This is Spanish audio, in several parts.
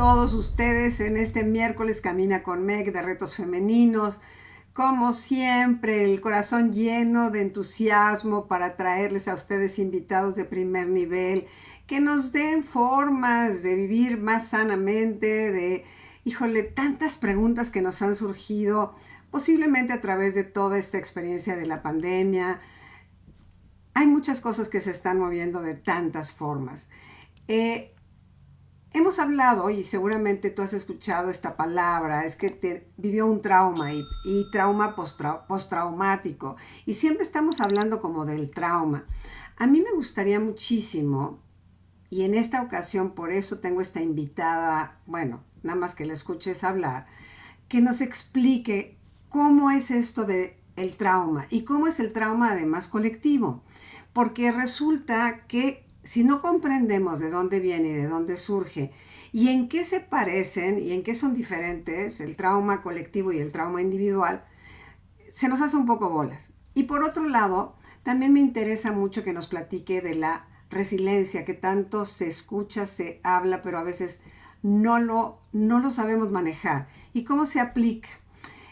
todos ustedes en este miércoles Camina con Meg de Retos Femeninos. Como siempre, el corazón lleno de entusiasmo para traerles a ustedes invitados de primer nivel que nos den formas de vivir más sanamente, híjole, tantas preguntas que nos han surgido posiblemente a través de toda esta experiencia de la pandemia. Hay muchas cosas que se están moviendo de tantas formas. Hemos hablado, y seguramente tú has escuchado esta palabra, es que vivió un trauma y trauma postraumático. Y siempre estamos hablando como del trauma. A mí me gustaría muchísimo, y en esta ocasión por eso tengo esta invitada, bueno, nada más que la escuches hablar, que nos explique cómo es esto de el trauma y cómo es el trauma además colectivo. Porque resulta que si no comprendemos de dónde viene y de dónde surge y en qué se parecen y en qué son diferentes el trauma colectivo y el trauma individual, se nos hace un poco bolas. Y por otro lado, también me interesa mucho que nos platique de la resiliencia, que tanto se escucha, se habla, pero a veces no lo sabemos manejar. ¿Y cómo se aplica?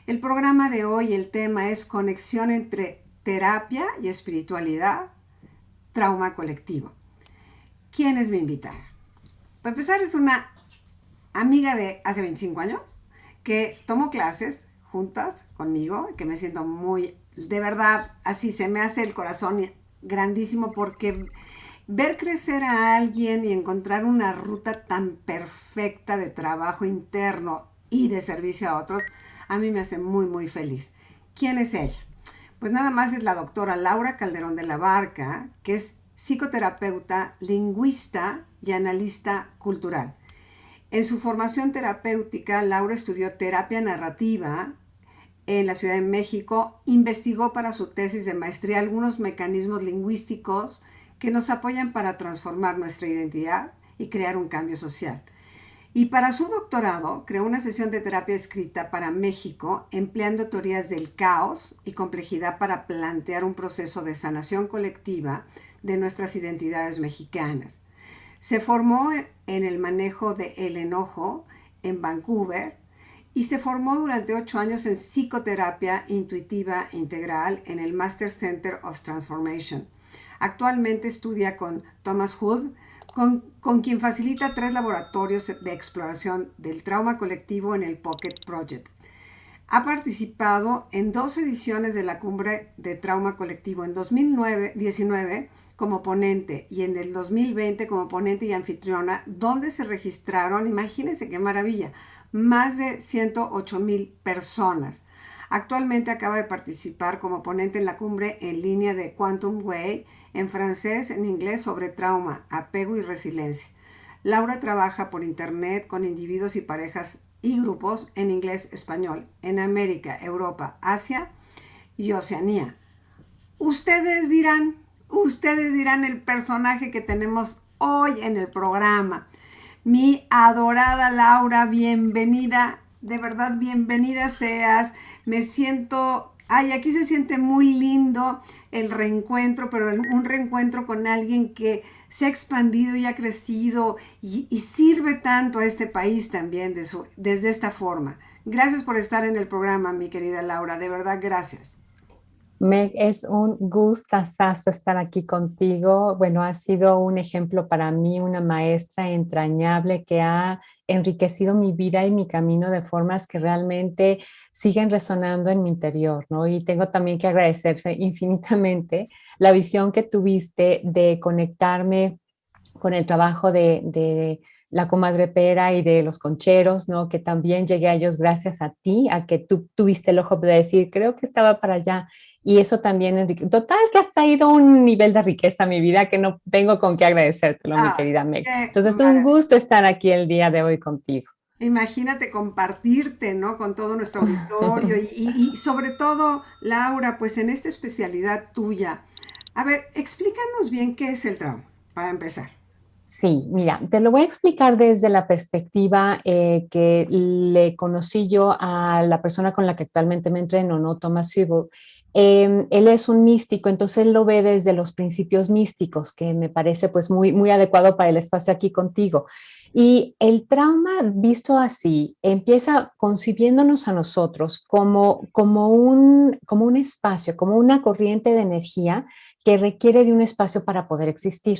El programa de hoy, el tema es conexión entre terapia y espiritualidad, trauma colectivo. ¿Quién es mi invitada? Para empezar, es una amiga de hace 25 años que tomó clases juntas conmigo, que me siento muy, de verdad, así se me hace el corazón grandísimo porque ver crecer a alguien y encontrar una ruta tan perfecta de trabajo interno y de servicio a otros, a mí me hace muy, muy feliz. ¿Quién es ella? Pues nada más es la doctora Laura Calderón de la Barca, que es psicoterapeuta, lingüista y analista cultural. En su formación terapéutica, Laura estudió terapia narrativa en la Ciudad de México, investigó para su tesis de maestría algunos mecanismos lingüísticos que nos apoyan para transformar nuestra identidad y crear un cambio social. Y para su doctorado creó una sesión de terapia escrita para México, empleando teorías del caos y complejidad para plantear un proceso de sanación colectiva de nuestras identidades mexicanas. Se formó en el manejo del enojo en Vancouver y se formó durante 8 años en psicoterapia intuitiva integral en el Master Center of Transformation. Actualmente estudia con Thomas Hood, con quien facilita 3 laboratorios de exploración del trauma colectivo en el Pocket Project. Ha participado en 2 ediciones de la Cumbre de Trauma Colectivo, en 2019 como ponente y en el 2020 como ponente y anfitriona, donde se registraron, imagínense qué maravilla, más de 108,000 personas. Actualmente acaba de participar como ponente en la cumbre en línea de Quantum Way, en francés, en inglés, sobre trauma, apego y resiliencia. Laura trabaja por internet con individuos y parejas y grupos en inglés, español, en América, Europa, Asia y Oceanía. Ustedes dirán el personaje que tenemos hoy en el programa. Mi adorada Laura, bienvenida, de verdad bienvenida seas. Me siento, aquí se siente muy lindo el reencuentro, pero un reencuentro con alguien que se ha expandido y ha crecido y sirve tanto a este país también desde esta forma. Gracias por estar en el programa, mi querida Laura, de verdad, gracias. Meg, es un gustazo estar aquí contigo. Bueno, has sido un ejemplo para mí, una maestra entrañable que ha enriquecido mi vida y mi camino de formas que realmente siguen resonando en mi interior, ¿no? Y tengo también que agradecerte infinitamente la visión que tuviste de conectarme con el trabajo de la comadre Pera y de los concheros, ¿no? Que también llegué a ellos gracias a ti, a que tú tuviste el ojo de decir, creo que estaba para allá. Y eso también, Enrique. Total, que has traído un nivel de riqueza a mi vida que no tengo con qué agradecértelo, mi Ah, querida Meg. qué Entonces, es un maravilla. gusto estar aquí el día de hoy contigo. Imagínate compartirte, ¿no? Con todo nuestro auditorio y sobre todo, Laura, pues en esta especialidad tuya. A ver, explícanos bien qué es el trauma, para empezar. Sí, mira, te lo voy a explicar desde la perspectiva que le conocí yo a la persona con la que actualmente me entreno, ¿no? Thomas Sewell. Él es un místico, entonces él lo ve desde los principios místicos, que me parece pues muy, muy adecuado para el espacio aquí contigo. Y el trauma visto así empieza concibiéndonos a nosotros como un espacio, como una corriente de energía que requiere de un espacio para poder existir.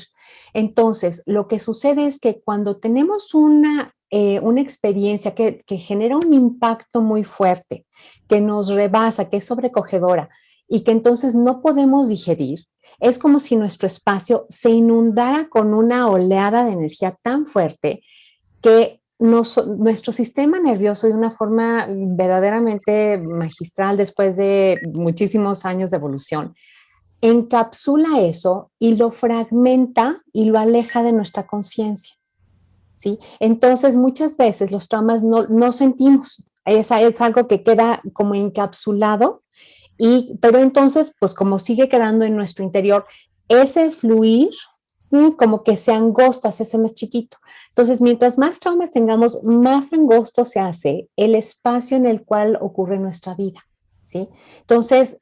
Entonces, lo que sucede es que cuando tenemos una experiencia que genera un impacto muy fuerte, que nos rebasa, que es sobrecogedora y que entonces no podemos digerir, es como si nuestro espacio se inundara con una oleada de energía tan fuerte que nuestro sistema nervioso, de una forma verdaderamente magistral, después de muchísimos años de evolución, encapsula eso y lo fragmenta y lo aleja de nuestra conciencia, ¿sí? Entonces, muchas veces los traumas no sentimos, es algo que queda como encapsulado, pero entonces, pues como sigue quedando en nuestro interior, ese fluir como que se angosta, se hace más chiquito. Entonces, mientras más traumas tengamos, más angosto se hace el espacio en el cual ocurre nuestra vida, ¿sí? Entonces,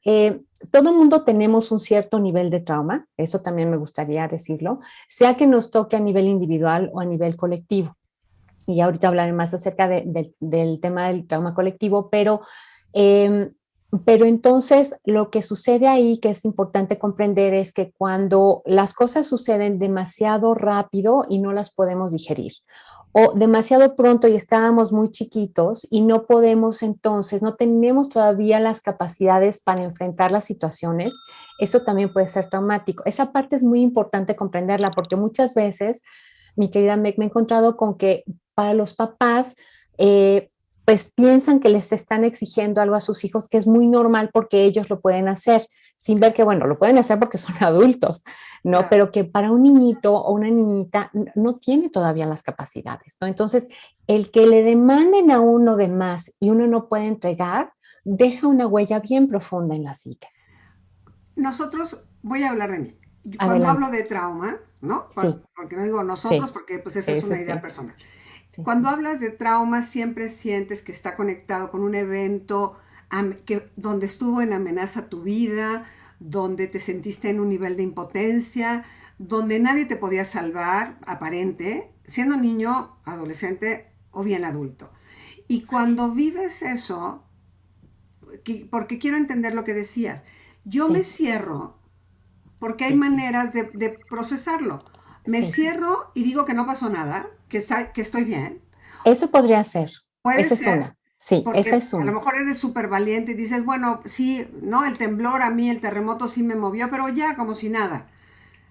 todo el mundo tenemos un cierto nivel de trauma, eso también me gustaría decirlo, sea que nos toque a nivel individual o a nivel colectivo. Y ahorita hablaré más acerca del tema del trauma colectivo, eh, pero entonces lo que sucede ahí, que es importante comprender, es que cuando las cosas suceden demasiado rápido y no las podemos digerir, o demasiado pronto y estábamos muy chiquitos y no podemos entonces, no tenemos todavía las capacidades para enfrentar las situaciones, eso también puede ser traumático. Esa parte es muy importante comprenderla porque muchas veces, mi querida Meg, me he encontrado con que para los papás, pues piensan que les están exigiendo algo a sus hijos que es muy normal porque ellos lo pueden hacer, sin ver que, bueno, lo pueden hacer porque son adultos, ¿no? Claro. Pero que para un niñito o una niñita no tiene todavía las capacidades, ¿no? Entonces, el que le demanden a uno de más y uno no puede entregar, deja una huella bien profunda en la psique. Nosotros, voy a hablar de mí. Cuando hablo Adelante. de trauma, ¿no? Sí, Porque no digo nosotros, sí, porque pues esta sí, es sí, una idea sí, personal. sí, Cuando hablas de trauma, siempre sientes que está conectado con un evento donde estuvo en amenaza tu vida, donde te sentiste en un nivel de impotencia, donde nadie te podía salvar, aparente, siendo niño, adolescente o bien adulto. Y cuando vives eso, porque quiero entender lo que decías, yo me sí, cierro porque hay sí, maneras de procesarlo. Me sí. cierro y digo que no pasó nada, que estoy bien. Eso podría ser, Puede esa es ser, una, sí, esa porque es a lo una, mejor eres súper valiente y dices, bueno, sí, no, el temblor a mí, el terremoto sí me movió, pero ya como si nada.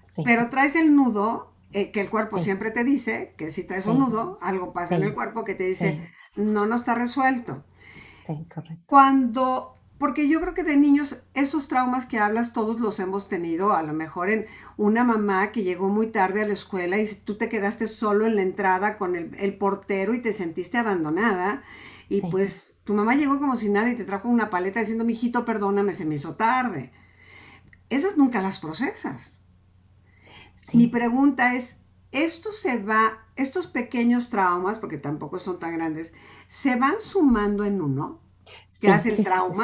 sí, Pero traes el nudo, que el cuerpo sí, siempre te dice, que si traes un sí, nudo, algo pasa en el sí, cuerpo que te dice, sí, no está resuelto. sí, correcto. Cuando, porque yo creo que de niños esos traumas que hablas todos los hemos tenido, a lo mejor en una mamá que llegó muy tarde a la escuela y tú te quedaste solo en la entrada con el portero y te sentiste abandonada y Sí, pues tu mamá llegó como si nada y te trajo una paleta diciendo, mijito, perdóname, se me hizo tarde. Esas nunca las procesas. Mi sí, pregunta es, estos pequeños traumas, porque tampoco son tan grandes, ¿se van sumando en uno que sí, hace el sí, trauma?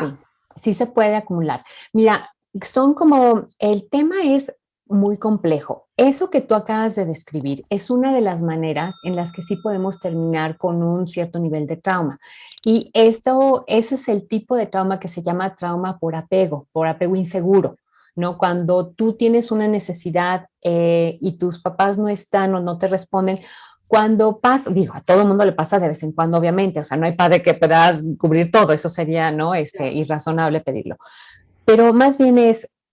sí, sí se puede acumular. Mira, son como, el tema es muy complejo. Eso que tú acabas de describir es una de las maneras en las que sí podemos terminar con un cierto nivel de trauma. Y ese es el tipo de trauma que se llama trauma por apego inseguro. ¿No? Cuando tú tienes una necesidad y tus papás no están o no te responden, cuando pasa, digo, a todo el mundo le pasa de vez en cuando, obviamente, o sea, no hay padre que puedas cubrir todo, eso sería, ¿no? Claro. Irrazonable pedirlo. Pero más bien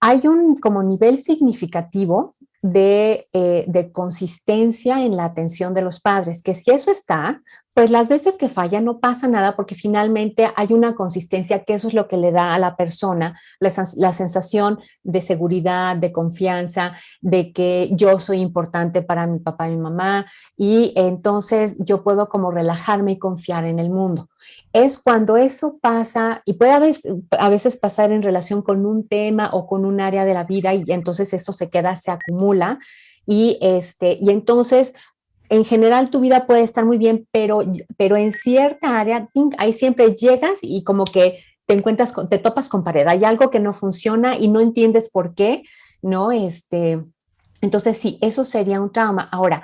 hay un como nivel significativo de consistencia en la atención de los padres, que si eso está, pues las veces que falla no pasa nada porque finalmente hay una consistencia que eso es lo que le da a la persona la sensación de seguridad, de confianza, de que yo soy importante para mi papá y mi mamá y entonces yo puedo como relajarme y confiar en el mundo. Es cuando eso pasa y puede a veces pasar en relación con un tema o con un área de la vida y entonces eso se queda, se acumula y entonces en general tu vida puede estar muy bien, pero en cierta área ahí siempre llegas y como que te topas con pared, hay algo que no funciona y no entiendes por qué, ¿no? Entonces sí, eso sería un trauma. Ahora,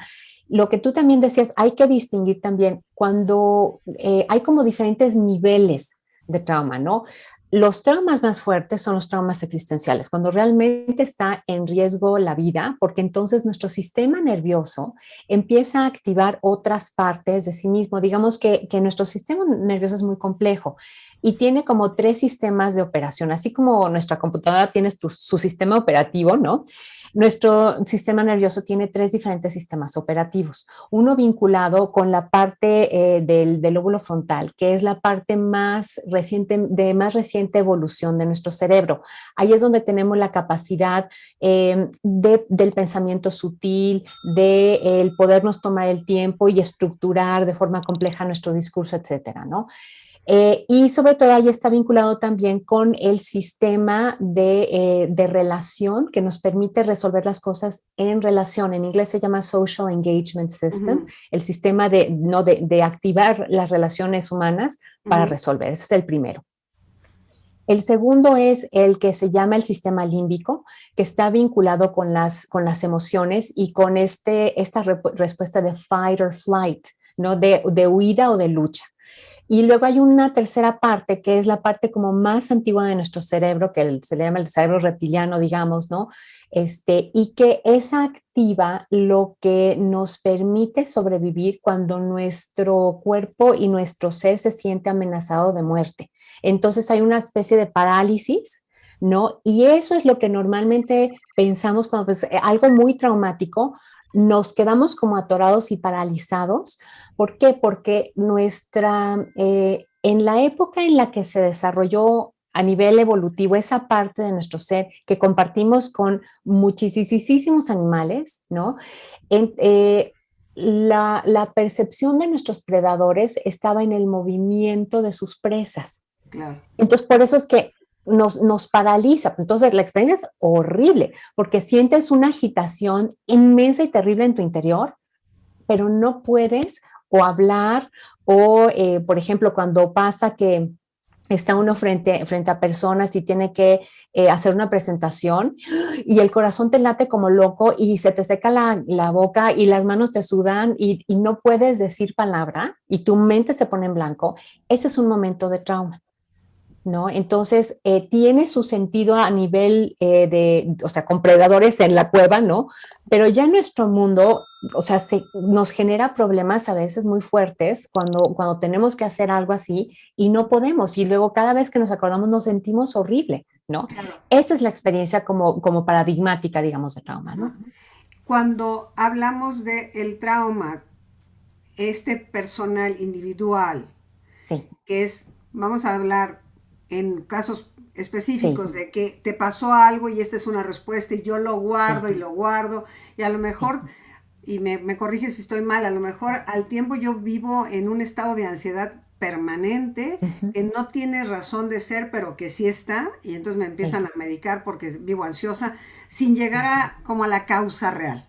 lo que tú también decías, hay que distinguir también cuando hay como diferentes niveles de trauma, ¿no? Los traumas más fuertes son los traumas existenciales, cuando realmente está en riesgo la vida, porque entonces nuestro sistema nervioso empieza a activar otras partes de sí mismo. Digamos que nuestro sistema nervioso es muy complejo y tiene como 3 sistemas de operación, así como nuestra computadora tiene su sistema operativo, ¿no? Nuestro sistema nervioso tiene 3 diferentes sistemas operativos. Uno vinculado con la parte del lóbulo frontal, que es la parte más reciente, de más reciente evolución de nuestro cerebro. Ahí es donde tenemos la capacidad del pensamiento sutil, de el podernos tomar el tiempo y estructurar de forma compleja nuestro discurso, etcétera, ¿no? Y sobre todo ahí está vinculado también con el sistema de relación que nos permite resolver las cosas en relación. En inglés se llama Social Engagement System, el sistema ¿no? de activar las relaciones humanas para resolver. Ese es el primero. El segundo es el que se llama el sistema límbico, que está vinculado con las emociones y con esta respuesta de fight or flight, ¿no? De huida o de lucha. Y luego hay una tercera parte, que es la parte como más antigua de nuestro cerebro, que se le llama el cerebro reptiliano, digamos, ¿no? Y que esa activa lo que nos permite sobrevivir cuando nuestro cuerpo y nuestro ser se siente amenazado de muerte. Entonces hay una especie de parálisis, ¿no? Y eso es lo que normalmente pensamos cuando pues, algo muy traumático, nos quedamos como atorados y paralizados. ¿Por qué? Porque en la época en la que se desarrolló a nivel evolutivo esa parte de nuestro ser que compartimos con muchísimos animales, ¿no? En, la percepción de nuestros predadores estaba en el movimiento de sus presas. Claro. Entonces, por eso es que nos paraliza. Entonces, la experiencia es horrible porque sientes una agitación inmensa y terrible en tu interior, pero no puedes o hablar o, por ejemplo, cuando pasa que está uno frente a personas y tiene que hacer una presentación y el corazón te late como loco y se te seca la boca y las manos te sudan y no puedes decir palabra y tu mente se pone en blanco, ese es un momento de trauma. ¿No? Entonces, tiene su sentido a nivel o sea, con predadores en la cueva, ¿no? Pero ya en nuestro mundo, o sea, nos genera problemas a veces muy fuertes cuando tenemos que hacer algo así y no podemos. Y luego cada vez que nos acordamos nos sentimos horrible, ¿no? Claro. Esa es la experiencia como paradigmática, digamos, de trauma, ¿no? Cuando hablamos de el trauma, personal, individual, Sí. que es, vamos a hablar en casos específicos Sí. de que te pasó algo y esta es una respuesta y yo lo guardo Sí. y lo guardo y a lo mejor, y me corriges si estoy mal, a lo mejor al tiempo yo vivo en un estado de ansiedad permanente que no tiene razón de ser, pero que sí está, y entonces me empiezan a medicar porque vivo ansiosa, sin llegar como a la causa real,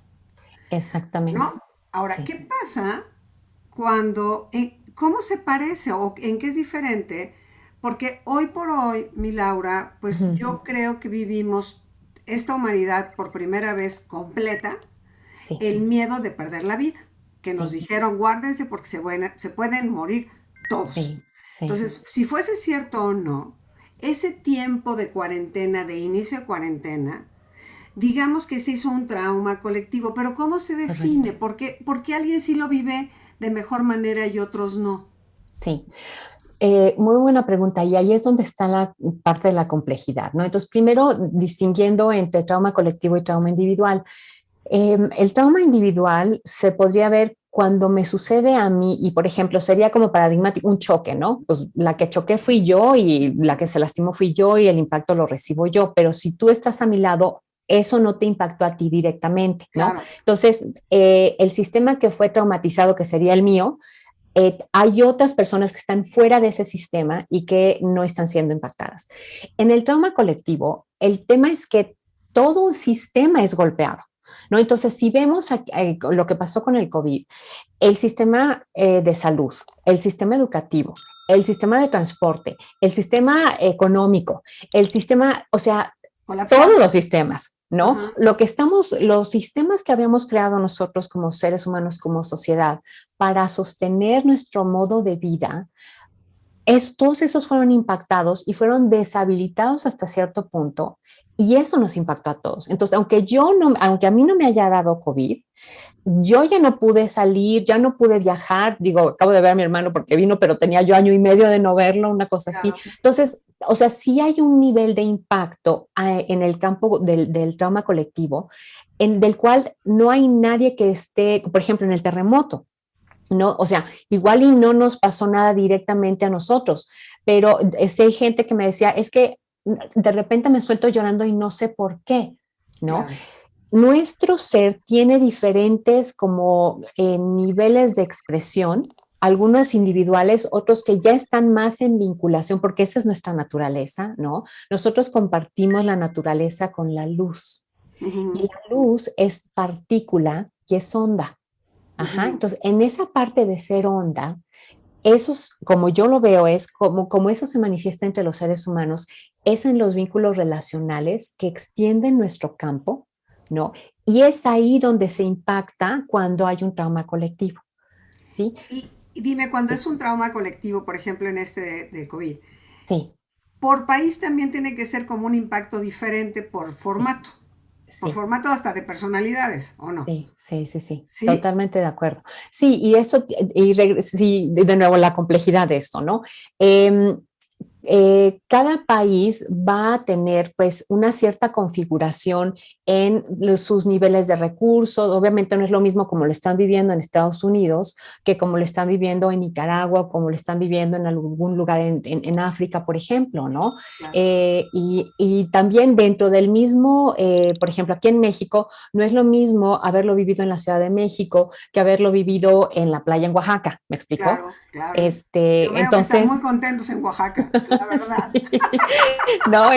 Exactamente. ¿no? Ahora, Sí. ¿qué pasa cuando, cómo se parece o en qué es diferente? Porque hoy por hoy, mi Laura, pues yo creo que vivimos esta humanidad por primera vez completa, Sí. el miedo de perder la vida, que nos Sí. dijeron guárdense porque se pueden morir todos. Sí. Sí. Entonces, si fuese cierto o no, ese tiempo de cuarentena, de inicio de cuarentena, digamos que se hizo un trauma colectivo, pero ¿cómo se define? Correcto. ¿Por qué alguien sí lo vive de mejor manera y otros no? Sí. Muy buena pregunta y ahí es donde está la parte de la complejidad, ¿no? Entonces, primero, distinguiendo entre trauma colectivo y trauma individual. El trauma individual se podría ver cuando me sucede a mí y, por ejemplo, sería como paradigmático un choque, ¿no? Pues la que choqué fui yo y la que se lastimó fui yo y el impacto lo recibo yo, pero si tú estás a mi lado, eso no te impactó a ti directamente, ¿no? Claro. Entonces, el sistema que fue traumatizado, que sería el mío, hay otras personas que están fuera de ese sistema y que no están siendo impactadas. En el trauma colectivo, el tema es que todo un sistema es golpeado, ¿no? Entonces, si vemos lo que pasó con el COVID, el sistema de salud, el sistema educativo, el sistema de transporte, el sistema económico, el sistema, o sea, Colapsó. todos los sistemas ¿no? Ajá, Los sistemas que habíamos creado nosotros como seres humanos, como sociedad, para sostener nuestro modo de vida, todos esos fueron impactados y fueron deshabilitados hasta cierto punto, y eso nos impactó a todos. Entonces, aunque a mí no me haya dado COVID, yo ya no pude salir, ya no pude viajar. Digo, acabo de ver a mi hermano porque vino, pero tenía yo año y medio de no verlo, una cosa así. claro. Entonces, o sea, sí hay un nivel de impacto en el campo del trauma colectivo, del cual no hay nadie que esté, por ejemplo, en el terremoto. No, o sea, igual y no nos pasó nada directamente a nosotros, pero hay gente que me decía, es que de repente me suelto llorando y no sé por qué, ¿no? Claro. Nuestro ser tiene diferentes como niveles de expresión, algunos individuales, otros que ya están más en vinculación, porque esa es nuestra naturaleza, ¿no? Nosotros compartimos la naturaleza con la luz, y Ujú, la luz es partícula y es onda. Ajá, ujú. entonces en esa parte de ser onda, esos, como yo lo veo, es como eso se manifiesta entre los seres humanos, es en los vínculos relacionales que extienden nuestro campo, ¿no? Y es ahí donde se impacta cuando hay un trauma colectivo, ¿sí? Y dime, cuando es Sí, un trauma colectivo, por ejemplo, en este de COVID, sí, por país también tiene que ser como un impacto diferente sí, por sí. formato hasta de personalidades, ¿o no? Sí, sí, sí, sí, ¿Sí? totalmente de acuerdo. Sí, y eso, sí, de nuevo, la complejidad de esto, ¿no? Em, cada país va a tener pues una cierta configuración en sus niveles de recursos. Obviamente no es lo mismo como lo están viviendo en Estados Unidos que como lo están viviendo en Nicaragua, o como lo están viviendo en algún lugar en África, por ejemplo, ¿no? Claro. Y también dentro del mismo, por ejemplo, aquí en México, no es lo mismo haberlo vivido en la Ciudad de México que haberlo vivido en la playa en Oaxaca, ¿me explicó? Claro, claro. Yo veo que están Entonces, muy contentos en Oaxaca, la verdad. sí, ¿no?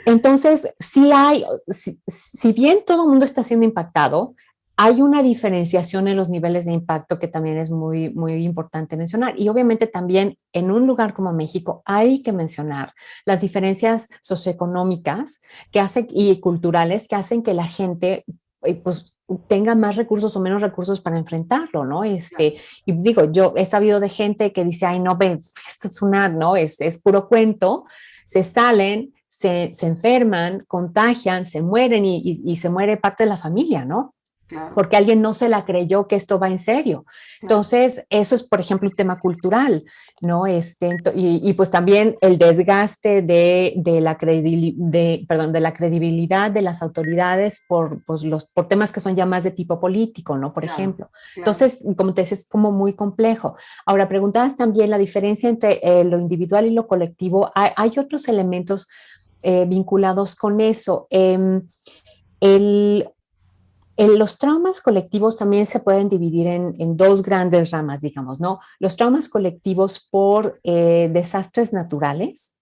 Entonces sí hay, si bien todo el mundo está siendo impactado, hay una diferenciación en los niveles de impacto que también es muy, muy importante mencionar. Y obviamente también en un lugar como México hay que mencionar las diferencias socioeconómicas que hacen, y culturales que hacen que la gente pues tenga más recursos o menos recursos para enfrentarlo, ¿no? Claro, Y digo, yo he sabido de gente que dice, ay, no, ven, esto es ¿no? Es puro cuento, se salen, se enferman, contagian, se mueren y se muere parte de la familia, ¿no? claro, Porque alguien no se la creyó que esto va en serio. claro. Entonces, eso es, por ejemplo, un tema cultural, ¿no? Y pues también el desgaste de la credibilidad de las autoridades por temas que son ya más de tipo político, ¿no? Por Claro, ejemplo. claro. Entonces, como te decía, es como muy complejo. Ahora, preguntabas también la diferencia entre lo individual y lo colectivo. Hay otros elementos vinculados con eso. El, los traumas colectivos también se pueden dividir en dos grandes ramas, digamos, ¿no? Los traumas colectivos por desastres naturales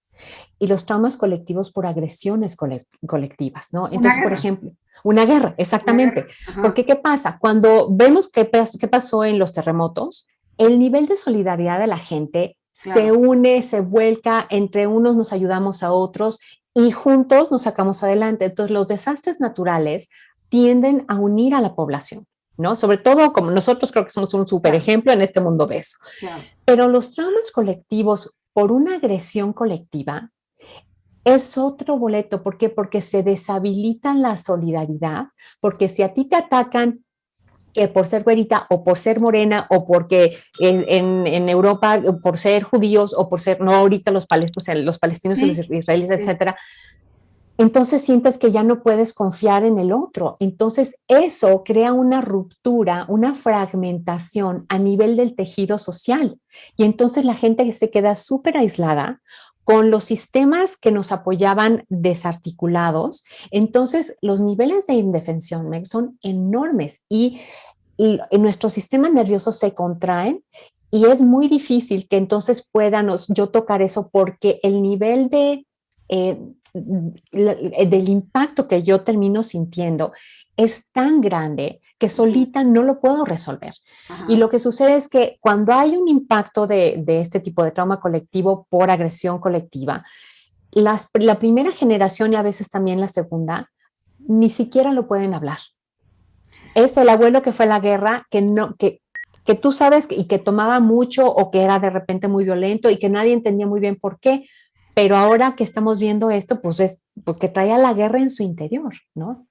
y los traumas colectivos por agresiones colectivas, ¿no? Una Entonces, por guerra, ejemplo, una guerra, una exactamente. guerra. Ajá, Porque, ¿qué pasa? Cuando vemos qué pasó en los terremotos, el nivel de solidaridad de la gente se claro, une, se vuelca, entre unos nos ayudamos a otros y juntos nos sacamos adelante. Entonces, los desastres naturales tienden a unir a la población, ¿no? Sobre todo como nosotros creo que somos un super claro, ejemplo en este mundo de eso. claro. Pero los traumas colectivos por una agresión colectiva es otro boleto. ¿Por qué? Porque se deshabilita la solidaridad, porque si a ti te atacan que por ser güerita o por ser morena o porque en Europa por ser judíos o por ser, no ahorita los palestinos y los Sí, israelíes, sí, etcétera, entonces sientes que ya no puedes confiar en el otro. Entonces eso crea una ruptura, una fragmentación a nivel del tejido social. Y entonces la gente se queda súper aislada con los sistemas que nos apoyaban desarticulados. Entonces los niveles de indefensión son enormes y nuestro sistema nervioso se contrae y es muy difícil que entonces yo tocar eso porque el nivel eh, del impacto que yo termino sintiendo es tan grande que ujú, solita no lo puedo resolver. Y ajá, lo que sucede es que cuando hay un impacto de este tipo de trauma colectivo por agresión colectiva, la primera generación y a veces también la segunda ni siquiera lo pueden hablar. Es el abuelo que fue a la guerra, que tú sabes y que tomaba mucho o que era de repente muy violento y que nadie entendía muy bien por qué, pero ahora que estamos viendo esto, pues es porque traía la guerra en su interior, ¿no?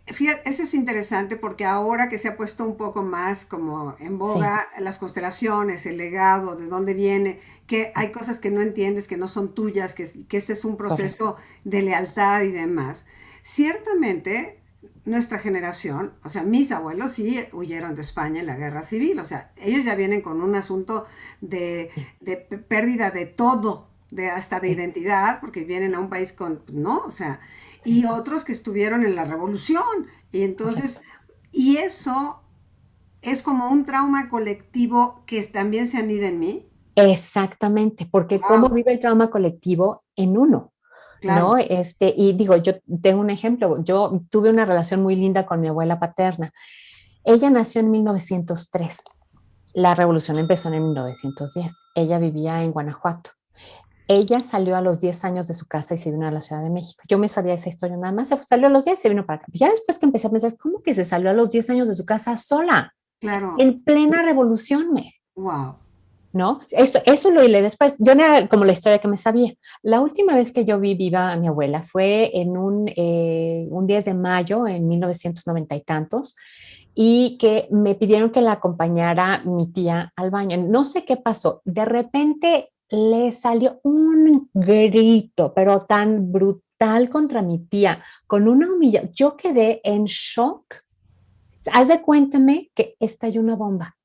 Fíjate, eso es interesante porque ahora que se ha puesto un poco más como en Sí, boga las constelaciones, el legado, de dónde viene, que sí, hay cosas que no entiendes, que no son tuyas, que este es un correcto. proceso de lealtad y demás. Ciertamente, nuestra generación, o sea, mis abuelos sí huyeron de España en la guerra civil, o sea, ellos ya vienen con un asunto Sí, de pérdida de todo, de hasta de sí, identidad, porque vienen a un país con, ¿no? O sea, y sí, otros que estuvieron en la revolución. Y entonces, correcto. y eso es como un trauma colectivo que también se anida en mí. Exactamente, porque cómo Wow, vive el trauma colectivo en uno, claro. ¿no? Y digo, yo tengo un ejemplo, yo tuve una relación muy linda con mi abuela paterna. Ella nació en 1903. La revolución empezó en 1910. Ella vivía en Guanajuato. Ella salió a los 10 años de su casa y se vino a la Ciudad de México. Yo me sabía esa historia nada más. Se salió a los 10 y se vino para acá. Ya después que empecé a pensar, ¿cómo que se salió a los 10 años de su casa sola? Claro. En plena revolución, Wow. ¿no? Eso lo hilé después. Yo no era como la historia que me sabía. La última vez que yo vi viva a mi abuela fue en un 10 de mayo en 1990 y tantos, y que me pidieron que la acompañara mi tía al baño. No sé qué pasó. De repente le salió un grito, pero tan brutal contra mi tía, con una humillación. Yo quedé en shock. Haz de cuéntame que estalló una bomba.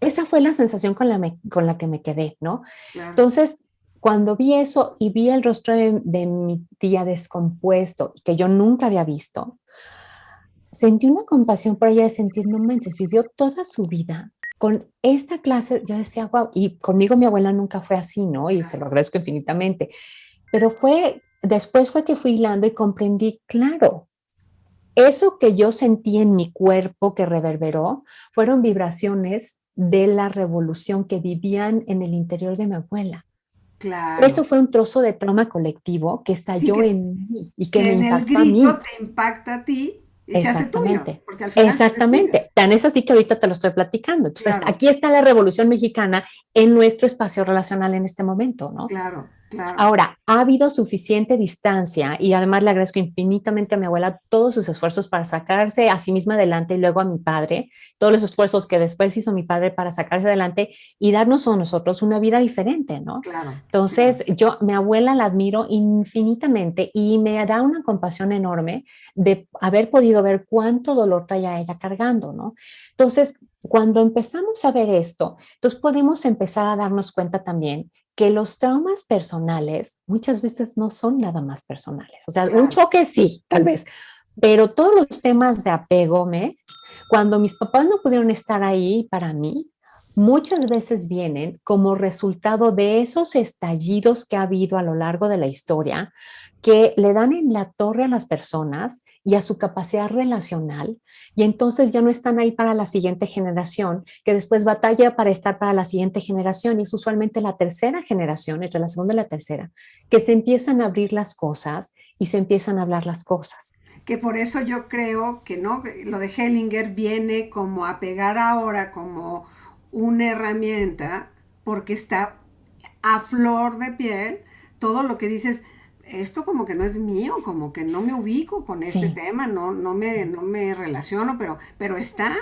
Esa fue la sensación con la que me quedé, ¿no? Claro. Entonces, cuando vi eso y vi el rostro de mi tía descompuesto, que yo nunca había visto, sentí una compasión por ella de sentir, no manches, vivió toda su vida con esta clase. Yo decía, wow, y conmigo mi abuela nunca fue así, ¿no? Y se lo agradezco infinitamente. Pero después fue que fui hilando y comprendí, claro, eso que yo sentí en mi cuerpo que reverberó fueron vibraciones de la revolución que vivían en el interior de mi abuela. Eso Claro. fue un trozo de trauma colectivo que Sí, estalló en mí y que que me en el impactó a grito mí. te impacta a ti y se hace tuyo, Exactamente, porque al final se hace tuyo. exactamente. Tan es así que ahorita te lo estoy platicando. Entonces, Claro, aquí está la Revolución Mexicana en nuestro espacio relacional en este momento, ¿no? claro, claro. Ahora, ha habido suficiente distancia y además le agradezco infinitamente a mi abuela todos sus esfuerzos para sacarse a sí misma adelante y luego a mi padre, todos los esfuerzos que después hizo mi padre para sacarse adelante y darnos a nosotros una vida diferente, ¿no? Claro, claro. Entonces, mi abuela la admiro infinitamente y me da una compasión enorme de haber podido ver cuánto dolor traía ella cargando, ¿no? Entonces, cuando empezamos a ver esto, entonces podemos empezar a darnos cuenta también que los traumas personales muchas veces no son nada más personales. O sea, un Claro. choque sí, tal vez, pero todos los temas de apego, cuando mis papás no pudieron estar ahí para mí, muchas veces vienen como resultado de esos estallidos que ha habido a lo largo de la historia, que le dan en la torre a las personas y a su capacidad relacional, y entonces ya no están ahí para la siguiente generación, que después batalla para estar para la siguiente generación, y es usualmente la tercera generación, entre la segunda y la tercera, que se empiezan a abrir las cosas y se empiezan a hablar las cosas. Que por eso yo creo que no, lo de Hellinger viene como a pegar ahora como una herramienta, porque está a flor de piel todo lo que dices, esto como que no es mío, como que no me ubico con este Sí, tema, sí. no me relaciono, pero está,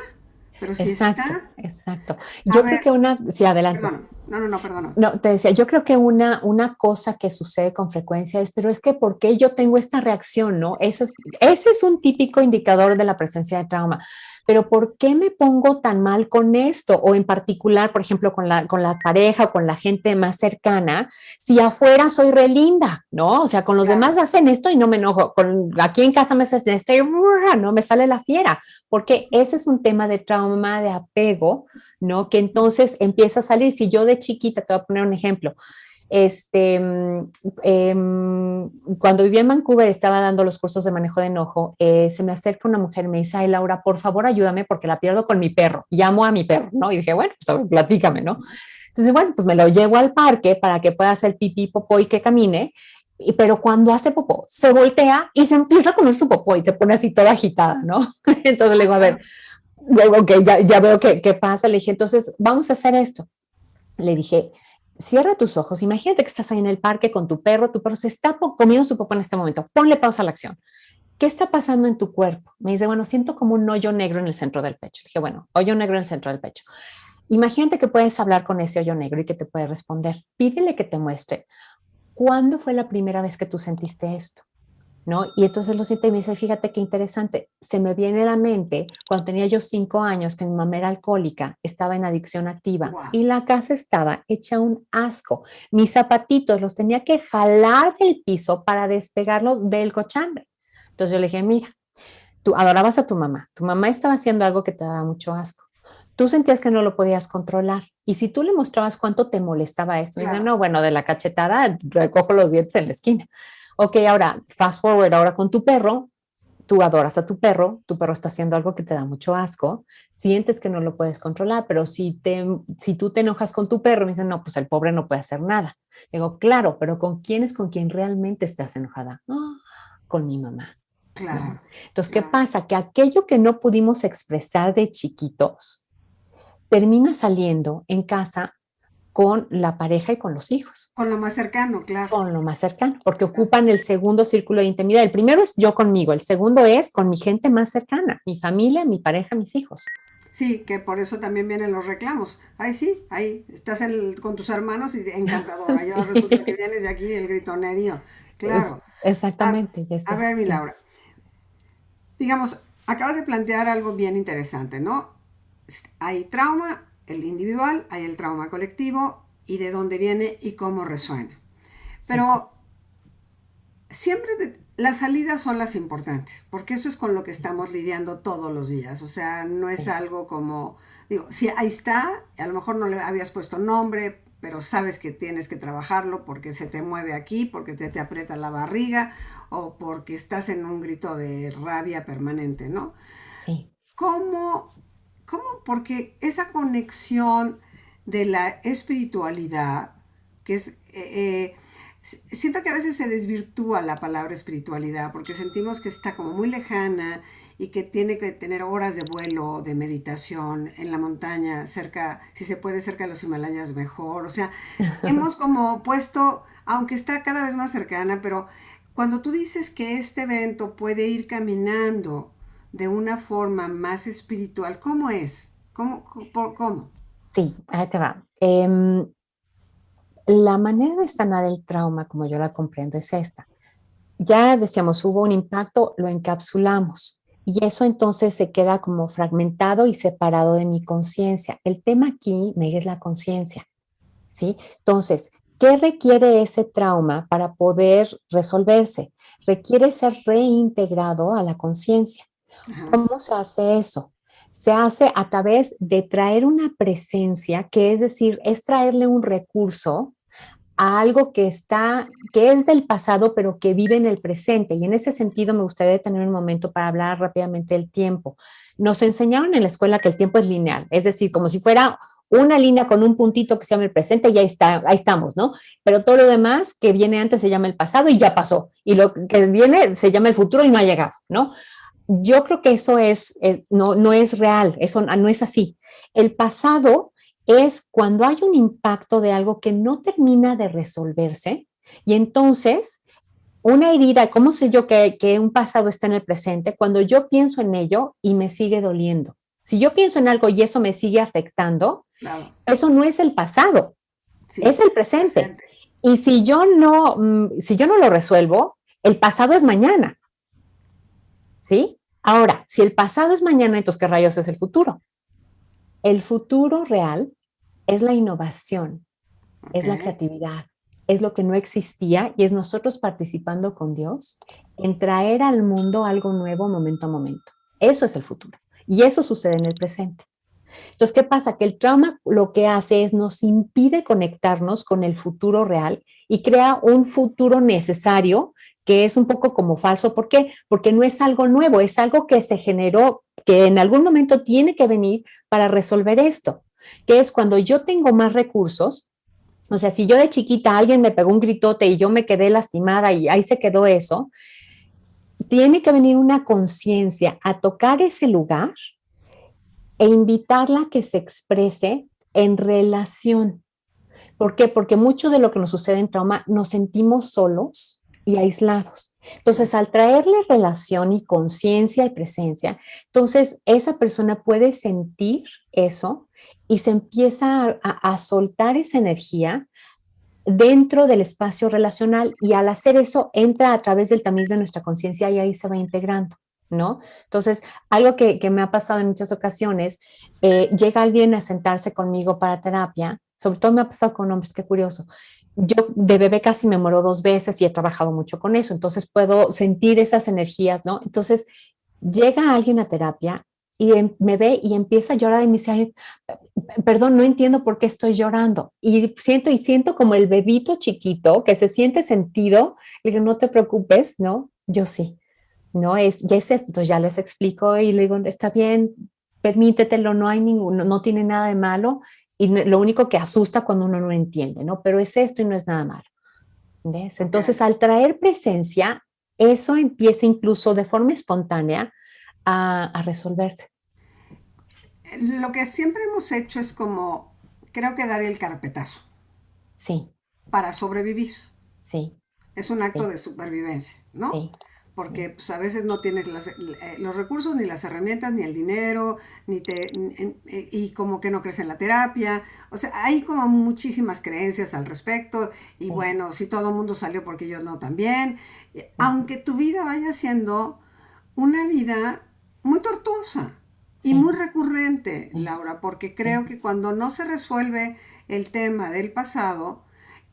pero sí Exacto, está. exacto. A Yo creo ver, que sí, adelante. perdón, no, perdón. No, te decía, yo creo que una cosa que sucede con frecuencia es, pero es que ¿por qué yo tengo esta reacción, no? Ese es un típico indicador de la presencia de trauma. Pero ¿por qué me pongo tan mal con esto? O en particular, por ejemplo, con la pareja o con la gente más cercana, si afuera soy re linda, ¿no? O sea, con los Claro, demás hacen esto y no me enojo. Aquí en casa me hacen esto y no me sale la fiera, porque ese es un tema de trauma, de apego, ¿no? Que entonces empieza a salir. Si yo de chiquita, te voy a poner un ejemplo, este, eh, cuando vivía en Vancouver, estaba dando los cursos de manejo de enojo, se me acerca una mujer y me dice, ay Laura, por favor ayúdame porque la pierdo con mi perro, llamo a mi perro, ¿no? Y dije, bueno, pues a ver, platícame, ¿no? Entonces, bueno, pues me lo llevo al parque para que pueda hacer pipí, popó y que camine. pero cuando hace popó, se voltea y se empieza a comer su popó y se pone así toda agitada, ¿no? Entonces le digo, a ver, ok, ya veo qué pasa. Le dije, entonces vamos a hacer esto. Le dije, cierra tus ojos, imagínate que estás ahí en el parque con tu perro se está comiendo su popó en este momento, ponle pausa a la acción. ¿Qué está pasando en tu cuerpo? Me dice, bueno, siento como un hoyo negro en el centro del pecho. Le dije, bueno, hoyo negro en el centro del pecho. Imagínate que puedes hablar con ese hoyo negro y que te puede responder. Pídele que te muestre. ¿Cuándo fue la primera vez que tú sentiste esto? ¿No? Y entonces lo siente y me dice, fíjate qué interesante, se me viene a la mente cuando tenía yo 5 años que mi mamá era alcohólica, estaba en adicción activa Wow. y la casa estaba hecha un asco. Mis zapatitos los tenía que jalar del piso para despegarlos del cochambre. Entonces yo le dije, mira, tú adorabas a tu mamá estaba haciendo algo que te daba mucho asco. Tú sentías que no lo podías controlar. Y si tú le mostrabas cuánto te molestaba esto, claro. Dice, no, bueno, de la cachetada recojo los dientes en la esquina. Ok, ahora, fast forward, ahora con tu perro, tú adoras a tu perro está haciendo algo que te da mucho asco, sientes que no lo puedes controlar, pero si tú te enojas con tu perro, me dicen, no, pues el pobre no puede hacer nada. Digo, claro, pero ¿con quién es con quien realmente estás enojada? Oh, con mi mamá. Claro. ¿No? Entonces, ¿qué pasa? Que aquello que no pudimos expresar de chiquitos termina saliendo en casa con la pareja y con los hijos. Con lo más cercano, claro. Con lo más cercano, porque ocupan el segundo círculo de intimidad. El primero es yo conmigo, el segundo es con mi gente más cercana, mi familia, mi pareja, mis hijos. Sí, que por eso también vienen los reclamos. Ay, sí, ahí estás con tus hermanos y encantadora. Sí. Ya resulta que vienes de aquí el gritonerío. Claro. Exactamente. A ver, mi Laura. Digamos, acabas de plantear algo bien interesante, ¿no? Hay trauma, el individual, hay el trauma colectivo y de dónde viene y cómo resuena. Pero siempre las salidas son las importantes, porque eso es con lo que estamos lidiando todos los días. O sea, no es algo como, digo, sí, ahí está, a lo mejor no le habías puesto nombre, pero sabes que tienes que trabajarlo porque se te mueve aquí, porque te aprieta la barriga o porque estás en un grito de rabia permanente, ¿no? Sí. ¿Cómo? Porque esa conexión de la espiritualidad, que es... siento que a veces se desvirtúa la palabra espiritualidad porque sentimos que está como muy lejana y que tiene que tener horas de vuelo, de meditación en la montaña, cerca, si se puede, cerca de los Himalayas mejor. O sea, hemos como puesto, aunque está cada vez más cercana, pero cuando tú dices que este evento puede ir caminando de una forma más espiritual, ¿cómo es? ¿Cómo? Sí, ahí te va. La manera de sanar el trauma, como yo la comprendo, es esta. Ya decíamos, hubo un impacto, lo encapsulamos y eso entonces se queda como fragmentado y separado de mi conciencia. El tema aquí, Meg, es la conciencia, ¿sí? Entonces, ¿qué requiere ese trauma para poder resolverse? Requiere ser reintegrado a la conciencia. ¿Cómo se hace eso? Se hace a través de traer una presencia, que es decir, es traerle un recurso a algo que es del pasado, pero que vive en el presente. Y en ese sentido me gustaría tener un momento para hablar rápidamente del tiempo. Nos enseñaron en la escuela que el tiempo es lineal, es decir, como si fuera una línea con un puntito que se llama el presente y ahí estamos, ¿no? Pero todo lo demás que viene antes se llama el pasado y ya pasó. Y lo que viene se llama el futuro y no ha llegado, ¿no? Yo creo que eso no es real, eso no es así. El pasado es cuando hay un impacto de algo que no termina de resolverse y entonces una herida, ¿cómo sé yo que un pasado está en el presente? Cuando yo pienso en ello y me sigue doliendo. Si yo pienso en algo y eso me sigue afectando, claro, eso no es el pasado, sí, es el presente. Y si yo no lo resuelvo, el pasado es mañana. ¿Sí? Ahora, si el pasado es mañana, entonces ¿qué rayos es el futuro? El futuro real es la innovación, es la creatividad, es lo que no existía y es nosotros participando con Dios en traer al mundo algo nuevo momento a momento. Eso es el futuro y eso sucede en el presente. Entonces, ¿qué pasa? Que el trauma lo que hace es nos impide conectarnos con el futuro real y crea un futuro necesario que es un poco como falso. ¿Por qué? Porque no es algo nuevo, es algo que se generó, que en algún momento tiene que venir para resolver esto, que es cuando yo tengo más recursos, O sea, si yo de chiquita alguien me pegó un gritote y yo me quedé lastimada y ahí se quedó eso, tiene que venir una conciencia a tocar ese lugar e invitarla a que se exprese en relación. ¿Por qué? Porque mucho de lo que nos sucede en trauma nos sentimos solos y aislados. Claro. Entonces, al traerle relación y conciencia y presencia, entonces esa persona puede sentir eso y se empieza a soltar esa energía dentro del espacio relacional y al hacer eso entra a través del tamiz de nuestra conciencia y ahí se va integrando, ¿no? Entonces, algo que me ha pasado en muchas ocasiones, llega alguien a sentarse conmigo para terapia, sobre todo me ha pasado con hombres, qué curioso. Yo de bebé casi me muero 2 veces y he trabajado mucho con eso, entonces puedo sentir esas energías, ¿no? Entonces, llega alguien a terapia y me ve y empieza a llorar y me dice, "Ay, perdón, no entiendo por qué estoy llorando". Y siento como el bebito chiquito que se siente sentido. Le digo, no te preocupes, ¿no? Yo sí, ¿no? Ya es esto. Entonces ya les explico y le digo, está bien, permítetelo, no hay ningún, no tiene nada de malo. Y lo único que asusta cuando uno no entiende, ¿no? Pero es esto y no es nada malo. ¿Ves? Ok. Entonces, al traer presencia, eso empieza incluso de forma espontánea a resolverse. Lo que siempre hemos hecho es como, creo que dar el carpetazo Sí, para sobrevivir. sí, Es un acto sí, de supervivencia, ¿no? sí, Porque sí, pues, a veces no tienes los recursos, ni las herramientas, ni el dinero, y como que no crees en la terapia. O sea, hay como muchísimas creencias al respecto. Y sí, bueno, si todo el mundo salió porque yo no también. sí, Aunque tu vida vaya siendo una vida muy tortuosa y sí, muy recurrente, sí, Laura, porque sí, creo que cuando no se resuelve el tema del pasado,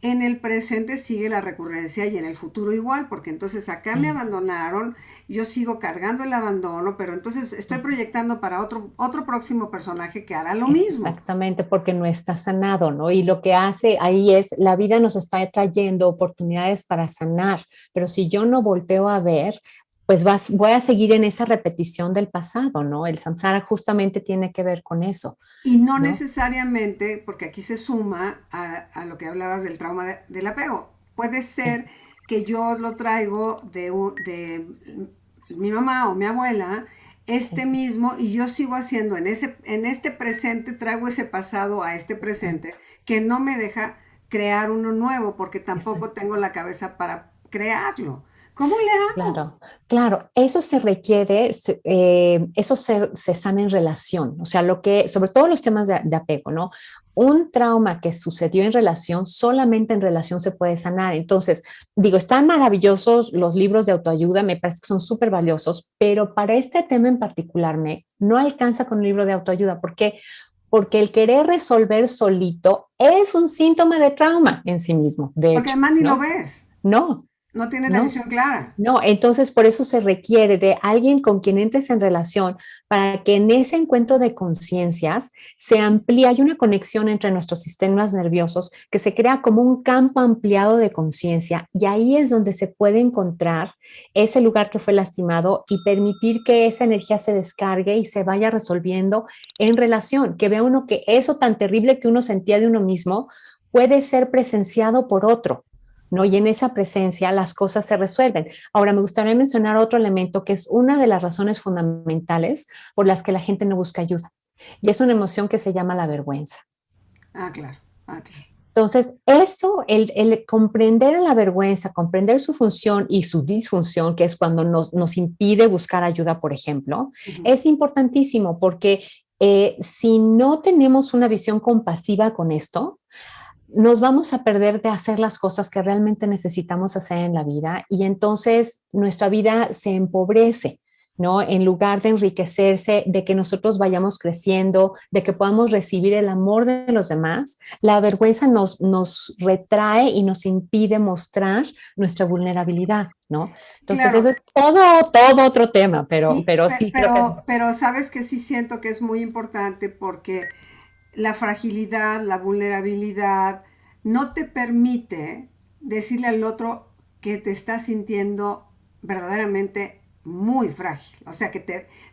en el presente sigue la recurrencia y en el futuro igual, porque entonces acá me sí, abandonaron, yo sigo cargando el abandono, pero entonces estoy sí. proyectando para otro próximo personaje que hará lo mismo. Exactamente, porque no está sanado, ¿no? Y lo que hace ahí es, la vida nos está trayendo oportunidades para sanar, pero si yo no volteo a ver, pues voy a seguir en esa repetición del pasado, ¿no? El samsara justamente tiene que ver con eso, Y no ¿no? necesariamente, porque aquí se suma a lo que hablabas del trauma del apego. Puede Sí, ser que yo lo traigo de mi mamá o mi abuela, este sí, mismo, y yo sigo haciendo en este presente, traigo ese pasado a este presente, exacto, que no me deja crear uno nuevo, porque tampoco exacto. tengo la cabeza para crearlo. ¿Cómo le hago? Claro, claro, eso se requiere, eso se sana en relación, o sea, sobre todo los temas de apego, ¿no? Un trauma que sucedió en relación, solamente en relación se puede sanar. Entonces, digo, están maravillosos los libros de autoayuda, me parece que son súper valiosos, pero para este tema en particular, no alcanza con un libro de autoayuda. ¿Por qué? Porque el querer resolver solito es un síntoma de trauma en sí mismo, de Porque hecho, además ni lo ¿no? ves, No, no tienes la no. visión clara. No, entonces por eso se requiere de alguien con quien entres en relación para que en ese encuentro de conciencias se amplíe, hay una conexión entre nuestros sistemas nerviosos que se crea como un campo ampliado de conciencia y ahí es donde se puede encontrar ese lugar que fue lastimado y permitir que esa energía se descargue y se vaya resolviendo en relación, que vea uno que eso tan terrible que uno sentía de uno mismo puede ser presenciado por otro. ¿No? Y en esa presencia las cosas se resuelven. Ahora, me gustaría mencionar otro elemento que es una de las razones fundamentales por las que la gente no busca ayuda. Y es una emoción que se llama la vergüenza. Ah, claro, ah, claro. Entonces, eso, el comprender la vergüenza, comprender su función y su disfunción, que es cuando nos impide buscar ayuda, por ejemplo, Ujú. es importantísimo porque si no tenemos una visión compasiva con esto, nos vamos a perder de hacer las cosas que realmente necesitamos hacer en la vida y entonces nuestra vida se empobrece, ¿no? En lugar de enriquecerse, de que nosotros vayamos creciendo, de que podamos recibir el amor de los demás, la vergüenza nos retrae y nos impide mostrar nuestra vulnerabilidad, ¿no? Entonces, Claro, ese es todo otro tema, pero sí creo que... pero sabes que sí siento que es muy importante porque la fragilidad, la vulnerabilidad, no te permite decirle al otro que te estás sintiendo verdaderamente muy frágil. O sea,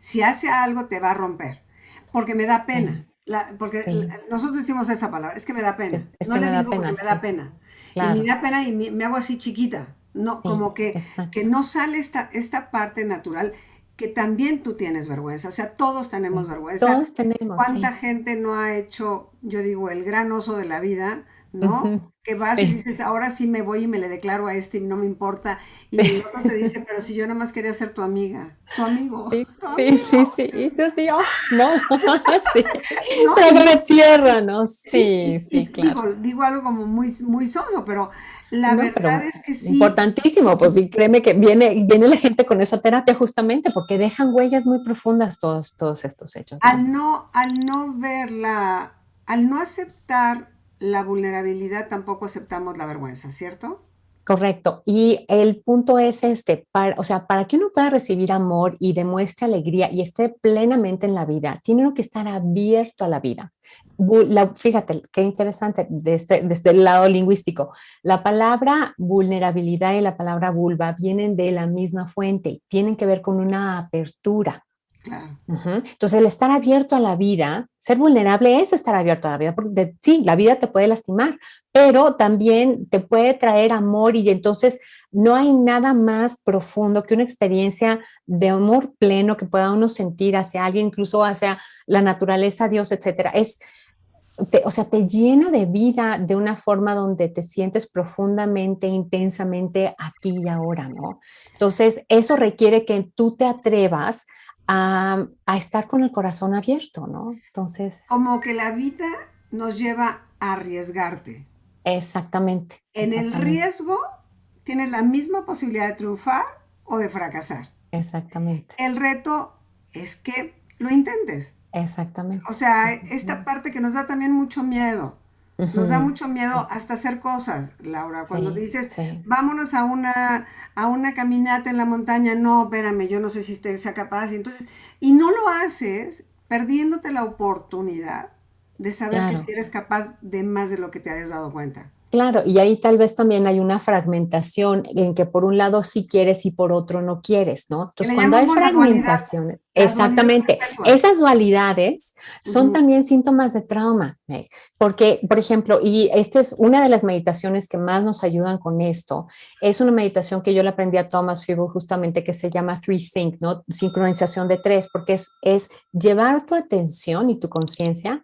si hace algo te va a romper. Porque me da Sí, pena. Porque Sí, nosotros decimos esa palabra, es que me da pena. sí, es No que le me da digo porque pena, me da sí, pena. Y me claro, da pena y me hago así chiquita. No, sí, como que exacto. no sale esta parte natural que también tú tienes vergüenza. O sea, todos tenemos Sí. vergüenza. Todos tenemos, ¿Cuánta sí. gente no ha hecho, yo digo, el gran oso de la vida, ¿no? Ujú, Que vas y sí, dices, ahora sí me voy y me le declaro a este y no me importa. Y el otro te dice, pero si yo nada más quería ser tu amiga, tu amigo, sí, tu sí, sí, amigo, sí, y tú sí, oh, no, sí, ¿no? Y trágame no, tierra, ¿no? sí, Sí, sí, y claro. digo algo como muy soso, pero la No, verdad pero es que sí, importantísimo, pues sí, créeme que viene la gente con esa terapia justamente porque dejan huellas muy profundas todos estos hechos, ¿no? al no verla, al no aceptar la vulnerabilidad, tampoco aceptamos la vergüenza, ¿cierto? Correcto. Y el punto es este, o sea, para que uno pueda recibir amor y demuestre alegría y esté plenamente en la vida, tiene uno que estar abierto a la vida. Fíjate, qué interesante desde el lado lingüístico. La palabra vulnerabilidad y la palabra vulva vienen de la misma fuente, tienen que ver con una apertura. Claro. Ujú. Entonces, el estar abierto a la vida, ser vulnerable es estar abierto a la vida, porque sí, la vida te puede lastimar, pero también te puede traer amor y entonces no hay nada más profundo que una experiencia de amor pleno que pueda uno sentir hacia alguien, incluso hacia la naturaleza, Dios, etcétera. O sea, te llena de vida de una forma donde te sientes profundamente, intensamente aquí y ahora, ¿no? Entonces, eso requiere que tú te atrevas a estar con el corazón abierto, ¿no? Entonces, Como que la vida nos lleva a arriesgarte. exactamente, En el exactamente, riesgo tienes la misma posibilidad de triunfar o de fracasar. exactamente, El reto es que lo intentes. O exactamente, sea, esta exactamente. parte que nos da también mucho miedo. Nos da Ujú, mucho miedo sí, hasta hacer cosas, Laura. Cuando sí, dices, sí. vámonos a una caminata en la montaña, no, espérame, yo no sé si usted sea capaz. Y entonces, y no lo haces perdiéndote la oportunidad de saber que si Claro. eres capaz de más de lo que te hayas dado cuenta. Claro, y ahí tal vez también hay una fragmentación en que por un lado sí quieres y por otro no quieres, ¿no? Que Entonces, le cuando hay llamamos fragmentación, la dualidad exactamente, perpetua. esas dualidades son Ujú. también síntomas de trauma, porque, por ejemplo, y esta es una de las meditaciones que más nos ayudan con esto, es una meditación que yo le aprendí a Thomas Friedel justamente que se llama Three Sync, ¿no? Sincronización de tres, porque es llevar tu atención y tu conciencia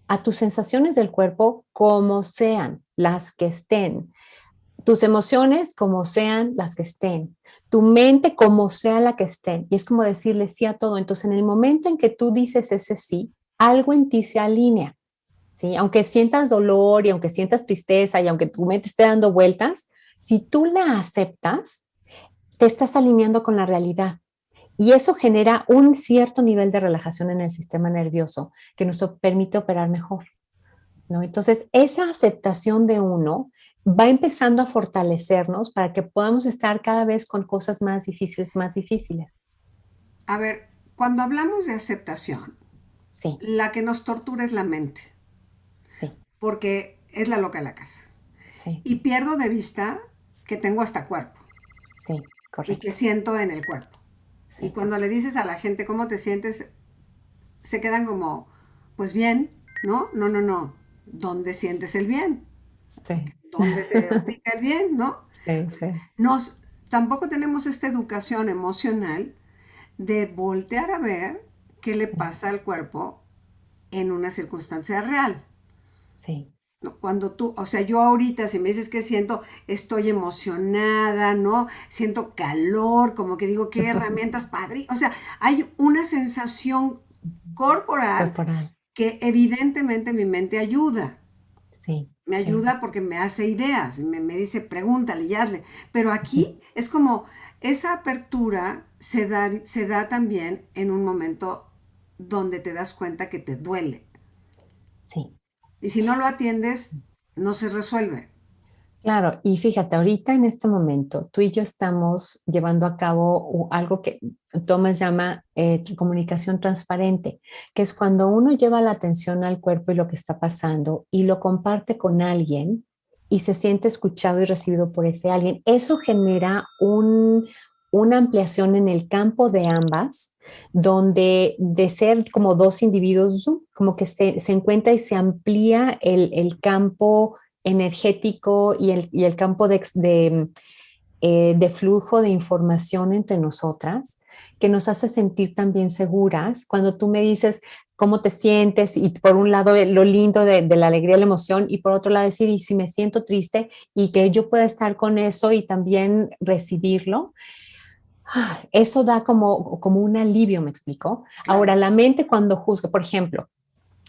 a tus sensaciones del cuerpo como sean, las que estén, tus emociones como sean las que estén, tu mente como sea la que estén. Y es como decirle sí a todo. Entonces, en el momento en que tú dices ese sí, algo en ti se alinea, ¿sí? Aunque sientas dolor y aunque sientas tristeza y aunque tu mente esté dando vueltas, si tú la aceptas, te estás alineando con la realidad. Y eso genera un cierto nivel de relajación en el sistema nervioso que nos permite operar mejor. ¿No? Entonces, esa aceptación de uno va empezando a fortalecernos para que podamos estar cada vez con cosas más difíciles, más difíciles. A ver, cuando hablamos de aceptación, Sí, la que nos tortura es la mente, sí, porque es la loca de la casa. sí, Y pierdo de vista que tengo hasta cuerpo sí, y que correcto. siento en el cuerpo. Y Sí, cuando le dices a la gente cómo te sientes, se quedan como, pues bien, ¿no? No, no, no. ¿Dónde sientes el bien? sí. ¿Dónde se ubica el bien, no? Sí, sí, Nos, tampoco tenemos esta educación emocional de voltear a ver qué le sí, pasa al cuerpo en una circunstancia real. sí. ¿No? Cuando tú, o sea, yo ahorita, si me dices que siento, estoy emocionada, ¿no? Siento calor, como que digo, qué herramientas padre. O sea, hay una sensación corporal Corporal. que evidentemente mi mente ayuda. Sí, Me sí, ayuda porque me hace ideas, me dice, pregúntale y hazle. Pero aquí es como esa apertura se da también en un momento donde te das cuenta que te duele. sí. Y si no lo atiendes, no se resuelve. Claro, y fíjate, ahorita en este momento tú y yo estamos llevando a cabo algo que Thomas llama comunicación transparente, que es cuando uno lleva la atención al cuerpo y lo que está pasando y lo comparte con alguien y se siente escuchado y recibido por ese alguien. Eso genera una ampliación en el campo de ambas, donde de ser como dos individuos, ¡zum!, como que se encuentra y se amplía el campo energético y el campo de flujo de información entre nosotras, que nos hace sentir también seguras. Cuando tú me dices cómo te sientes y por un lado lo lindo de la alegría, la emoción, y por otro lado decir, y si me siento triste y que yo pueda estar con eso y también recibirlo, eso da como un alivio, ¿me explico? Ahora, Claro, la mente cuando juzga, por ejemplo,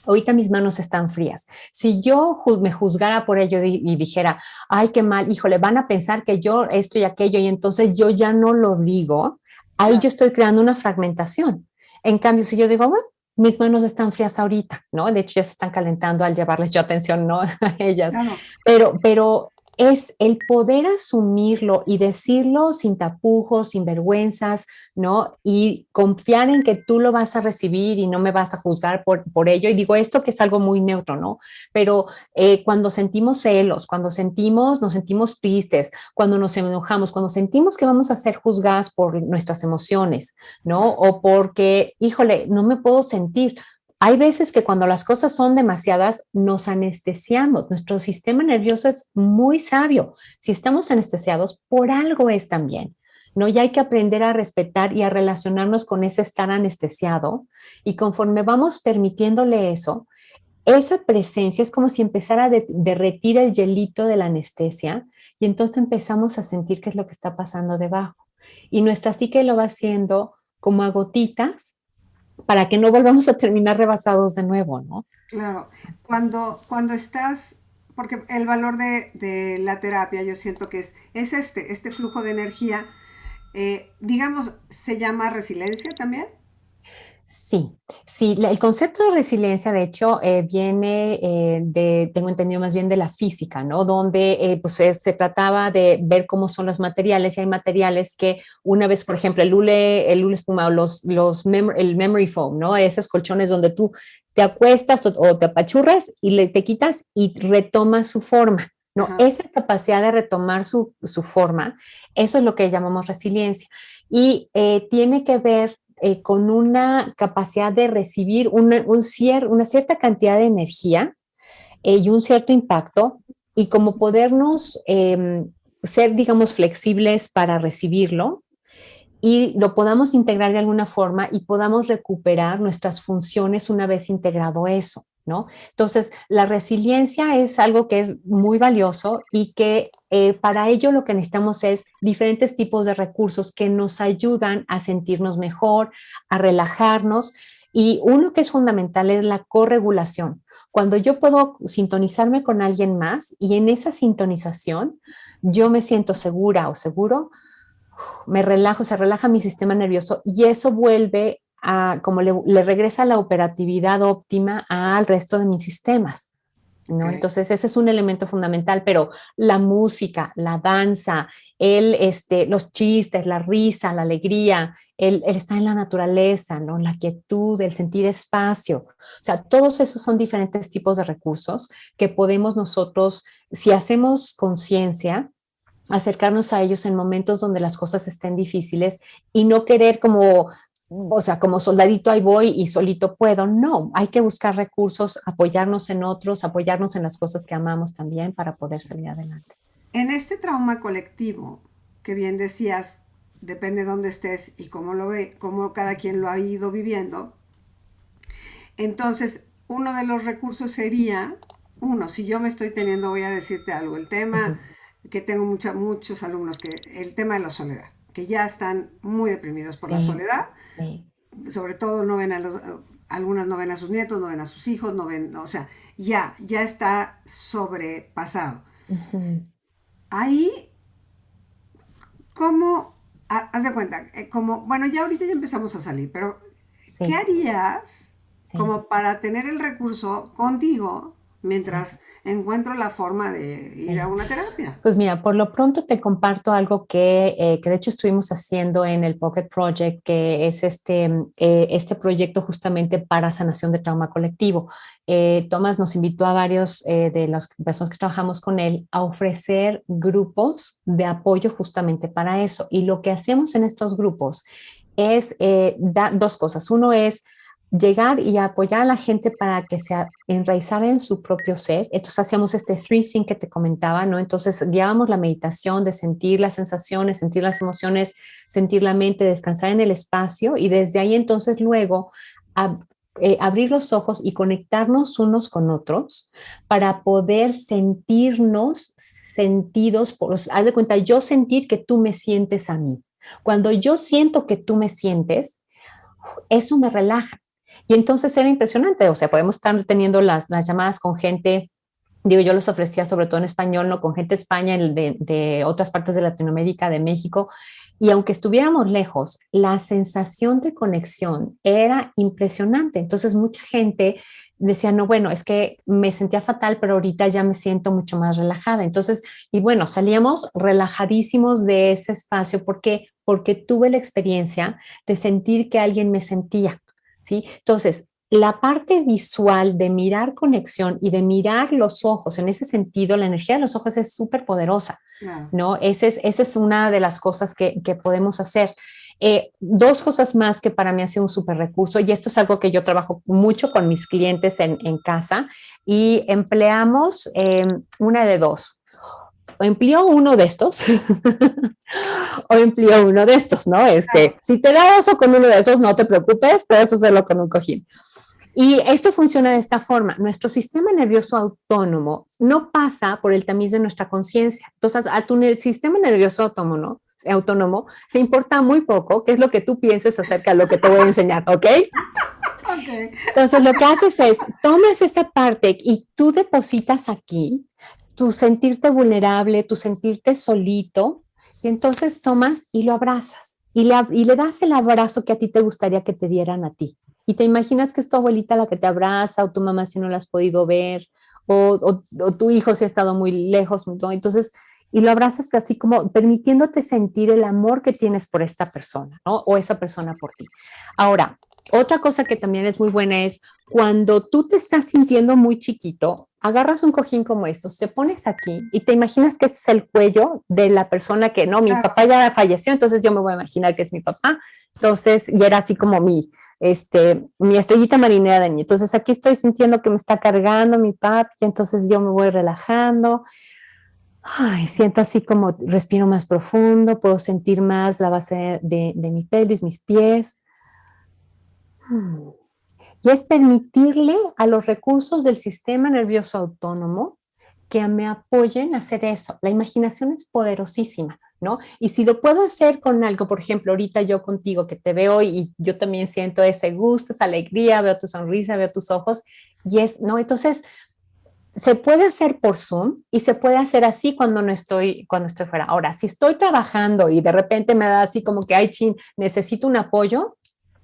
ahorita mis manos están frías. Si yo me juzgara por ello y dijera, ay, qué mal, híjole, van a pensar que yo esto y aquello, y entonces yo ya no lo digo, ahí yo claro, estoy creando una fragmentación. En cambio, si yo digo, bueno, mis manos están frías ahorita, ¿no? De hecho, ya se están calentando al llevarles yo atención, ¿no? A ellas. claro. Pero es el poder asumirlo y decirlo sin tapujos, sin vergüenzas, ¿no? Y confiar en que tú lo vas a recibir y no me vas a juzgar por ello. Y digo esto que es algo muy neutro, ¿no? Pero cuando sentimos celos, cuando nos sentimos tristes, cuando nos enojamos, cuando sentimos que vamos a ser juzgadas por nuestras emociones, ¿no? Claro. O porque, híjole, no me puedo sentir. Hay veces que cuando las cosas son demasiadas, nos anestesiamos. Nuestro sistema nervioso es muy sabio. Si estamos anestesiados, por algo es también. ¿No? Y hay que aprender a respetar y a relacionarnos con ese estar anestesiado. Y conforme vamos permitiéndole eso, esa presencia es como si empezara a derretir el hielito de la anestesia y entonces empezamos a sentir qué es lo que está pasando debajo. Y nuestra psique lo va haciendo como a gotitas para que no volvamos a terminar rebasados de nuevo, ¿no? Claro, cuando estás, porque el valor de la terapia yo siento que es este flujo de energía, digamos, se llama resiliencia también. Sí, sí, el concepto de resiliencia, de hecho, viene tengo entendido más bien de la física, ¿no? Donde pues se trataba de ver cómo son los materiales y hay materiales que una vez, por ejemplo, el hule espuma o el memory foam, ¿no? Esos colchones donde tú te acuestas o te apachurras y te quitas y retomas su forma. ¿No? Ajá, Esa capacidad de retomar su forma, eso es lo que llamamos resiliencia. Y tiene que ver con una capacidad de recibir una cierta cantidad de energía y un cierto impacto y como podernos ser, digamos, flexibles para recibirlo y lo podamos integrar de alguna forma y podamos recuperar nuestras funciones una vez integrado eso, ¿no? Entonces, la resiliencia es algo que es muy valioso y que para ello lo que necesitamos es diferentes tipos de recursos que nos ayudan a sentirnos mejor, a relajarnos y uno que es fundamental es la corregulación. Cuando yo puedo sintonizarme con alguien más y en esa sintonización yo me siento segura o seguro, me relajo, se relaja mi sistema nervioso y eso vuelve a, como le regresa la operatividad óptima al resto de mis sistemas. ok, ¿No? Entonces, ese es un elemento fundamental, pero la música, la danza, los chistes, la risa, la alegría, el estar en la naturaleza, ¿no? La quietud, el sentir espacio. O sea, todos esos son diferentes tipos de recursos que podemos nosotros, si hacemos conciencia, acercarnos a ellos en momentos donde las cosas estén difíciles y no querer como, o sea, como soldadito ahí voy y solito puedo. No, hay que buscar recursos, apoyarnos en otros, apoyarnos en las cosas que amamos también para poder salir adelante. en este trauma colectivo, que bien decías, depende de dónde estés y cómo lo ve, cómo cada quien lo ha ido viviendo, entonces uno de los recursos sería, si yo me estoy teniendo, voy a decirte algo, el tema Ujú. que tengo muchos alumnos, que el tema de la soledad, que ya están muy deprimidos por la Sí, soledad, sí. sobre todo no ven algunas no ven a sus nietos, no ven a sus hijos, no ven, o sea, ya está sobrepasado. Ujú. Ahí, ¿cómo, haz de cuenta, como, bueno, ya ahorita ya empezamos a salir, pero ¿qué Sí, harías sí. como para tener el recurso contigo? mientras encuentro la forma de ir a Sí. una terapia. Pues mira, por lo pronto te comparto algo que de hecho estuvimos haciendo en el Pocket Project, que es este proyecto justamente para sanación de trauma colectivo. Tomás nos invitó a varios de las personas que trabajamos con él a ofrecer grupos de apoyo justamente para eso. Y lo que hacemos en estos grupos es dar dos cosas. Uno es llegar y apoyar a la gente para que se enraizara en su propio ser. Entonces hacíamos este 3 que te comentaba, ¿no? Entonces guiábamos la meditación de sentir las sensaciones, sentir las emociones, sentir la mente, descansar en el espacio y desde ahí entonces luego ab abrir los ojos y conectarnos unos con otros para poder sentirnos sentidos, haz de cuenta, yo sentir que tú me sientes a mí. Cuando yo siento que tú me sientes, eso me relaja. Y entonces era impresionante, o sea, podemos estar teniendo las llamadas con gente, digo, yo los ofrecía sobre todo en español, ¿no? Con gente de España, de otras partes de Latinoamérica, de México, y aunque estuviéramos lejos, la sensación de conexión era impresionante. Entonces mucha gente decía, no, bueno, es que me sentía fatal, pero ahorita ya me siento mucho más relajada. Entonces, y bueno, salíamos relajadísimos de ese espacio porque tuve la experiencia de sentir que alguien me sentía, ¿sí? Entonces, la parte visual de mirar conexión y de mirar los ojos, en ese sentido, la energía de los ojos es súper poderosa, Claro. ¿no? Esa es una de las cosas que podemos hacer. Dos cosas más que para mí han sido un súper recurso, y esto es algo que yo trabajo mucho con mis clientes en casa, y empleamos una de dos. O empleo uno de estos o empleo uno de estos, ¿no? Si te da oso con uno de esos, no te preocupes, puedes hacerlo con un cojín. Y esto funciona de esta forma. Nuestro sistema nervioso autónomo no pasa por el tamiz de nuestra conciencia. Entonces, a tu sistema nervioso autónomo le importa muy poco qué es lo que tú pienses acerca de lo que te voy a enseñar, ¿ok? Ok. Entonces, lo que haces es, tomas esta parte y tú depositas aquí tu sentirte vulnerable, tu sentirte solito, y entonces tomas y lo abrazas y le das el abrazo que a ti te gustaría que te dieran a ti. Y te imaginas que es tu abuelita la que te abraza, o tu mamá si no la has podido ver, o tu hijo si ha estado muy lejos, ¿no? Entonces, y lo abrazas así como permitiéndote sentir el amor que tienes por esta persona, ¿no? O esa persona por ti. Ahora, otra cosa que también es muy buena es cuando tú te estás sintiendo muy chiquito, agarras un cojín como estos, te pones aquí y te imaginas que este es el cuello de la persona que, no, mi Claro. papá ya falleció, entonces yo me voy a imaginar que es mi papá. Entonces, y era así como mi estrellita marinera de mí. Entonces, aquí estoy sintiendo que me está cargando mi papi, y entonces yo me voy relajando. Ay, siento así como respiro más profundo, puedo sentir más la base de mi pelvis, mis pies. Y es permitirle a los recursos del sistema nervioso autónomo que me apoyen a hacer eso. La imaginación es poderosísima, ¿no? Y si lo puedo hacer con algo, por ejemplo, ahorita yo contigo que te veo y yo también siento ese gusto, esa alegría, veo tu sonrisa, veo tus ojos, ¿no? Entonces, se puede hacer por Zoom y se puede hacer así cuando estoy fuera. Ahora, si estoy trabajando y de repente me da así como que, ay, chin, necesito un apoyo,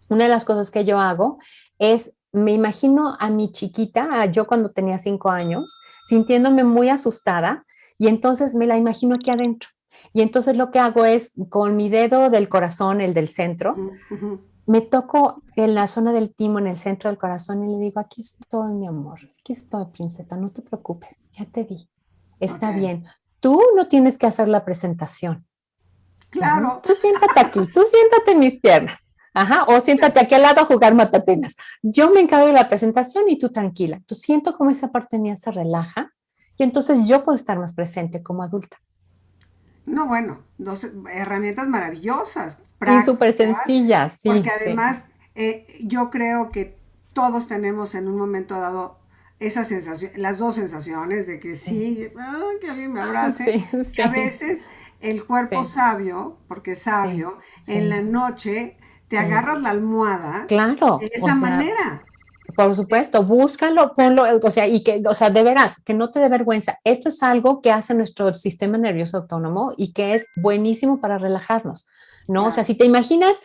una de las cosas que yo hago es, me imagino a mi chiquita, a yo cuando tenía 5 años, sintiéndome muy asustada, y entonces me la imagino aquí adentro. Y entonces lo que hago es, con mi dedo del corazón, el del centro, Ujú. me toco en la zona del timo, en el centro del corazón, y le digo, aquí estoy, mi amor, aquí estoy, princesa, no te preocupes, ya te vi, Ok. está bien. Tú no tienes que hacer la presentación. Ujú. Claro. Tú siéntate aquí, tú siéntate en mis piernas. Ajá, o siéntate aquí al lado a jugar matatinas. Yo me encargo de la presentación y tú tranquila. Tú siento como esa parte mía se relaja, y entonces yo puedo estar más presente como adulta. No, bueno, dos herramientas maravillosas, Y súper prácticas, sencilla, porque sí, sí. además yo creo que todos tenemos en un momento dado esa sensación, las dos sensaciones de que Sí, sí, que alguien me abrace, sí, y a sí, veces el cuerpo sí, sabio, porque es sí, sabio, en la sí, noche te sí. agarras la almohada de Claro, o esa sea, manera. por supuesto, búscalo, ponlo, o sea, de veras, que no te dé vergüenza. Esto es algo que hace nuestro sistema nervioso autónomo y que es buenísimo para relajarnos. ¿no? O sea, claro. si te imaginas,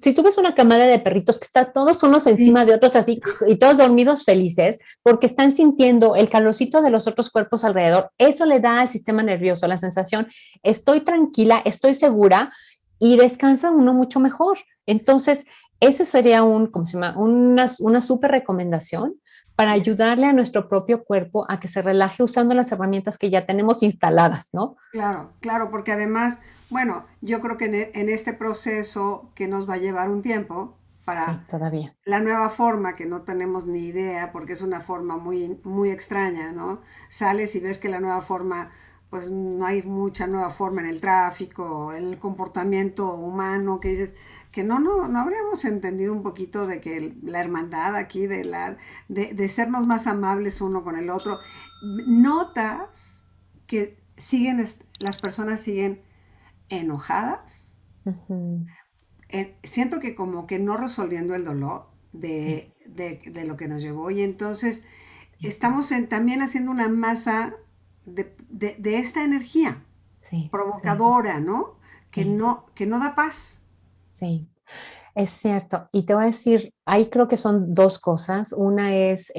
si tú ves una camada de perritos que están todos unos encima Sí, de otros así y todos dormidos felices porque están sintiendo el calorcito de los otros cuerpos alrededor, eso le da al sistema nervioso la sensación, estoy tranquila, estoy segura y descansa uno mucho mejor. Entonces, ese sería ¿cómo se llama? Una súper recomendación para es- ayudarle a nuestro propio cuerpo a que se relaje usando las herramientas que ya tenemos instaladas, ¿no? claro, claro, porque además, bueno, yo creo que en este proceso que nos va a llevar un tiempo Sí, para todavía. la nueva forma, que no tenemos ni idea, porque es una forma muy, muy extraña, ¿no? Sales y ves que la nueva forma, pues no hay mucha nueva forma en el tráfico, en el comportamiento humano, que dices que no habríamos entendido un poquito de que la hermandad aquí, de sernos más amables uno con el otro. Notas que las personas siguen enojadas, Ujú. siento que como que no resolviendo el dolor Sí, de lo que nos llevó y entonces sí, estamos también haciendo una masa de esta energía sí, sí, provocadora, ¿no? sí, Que no da paz. sí. Es cierto. Y te voy a decir, ahí creo que son dos cosas. Una es,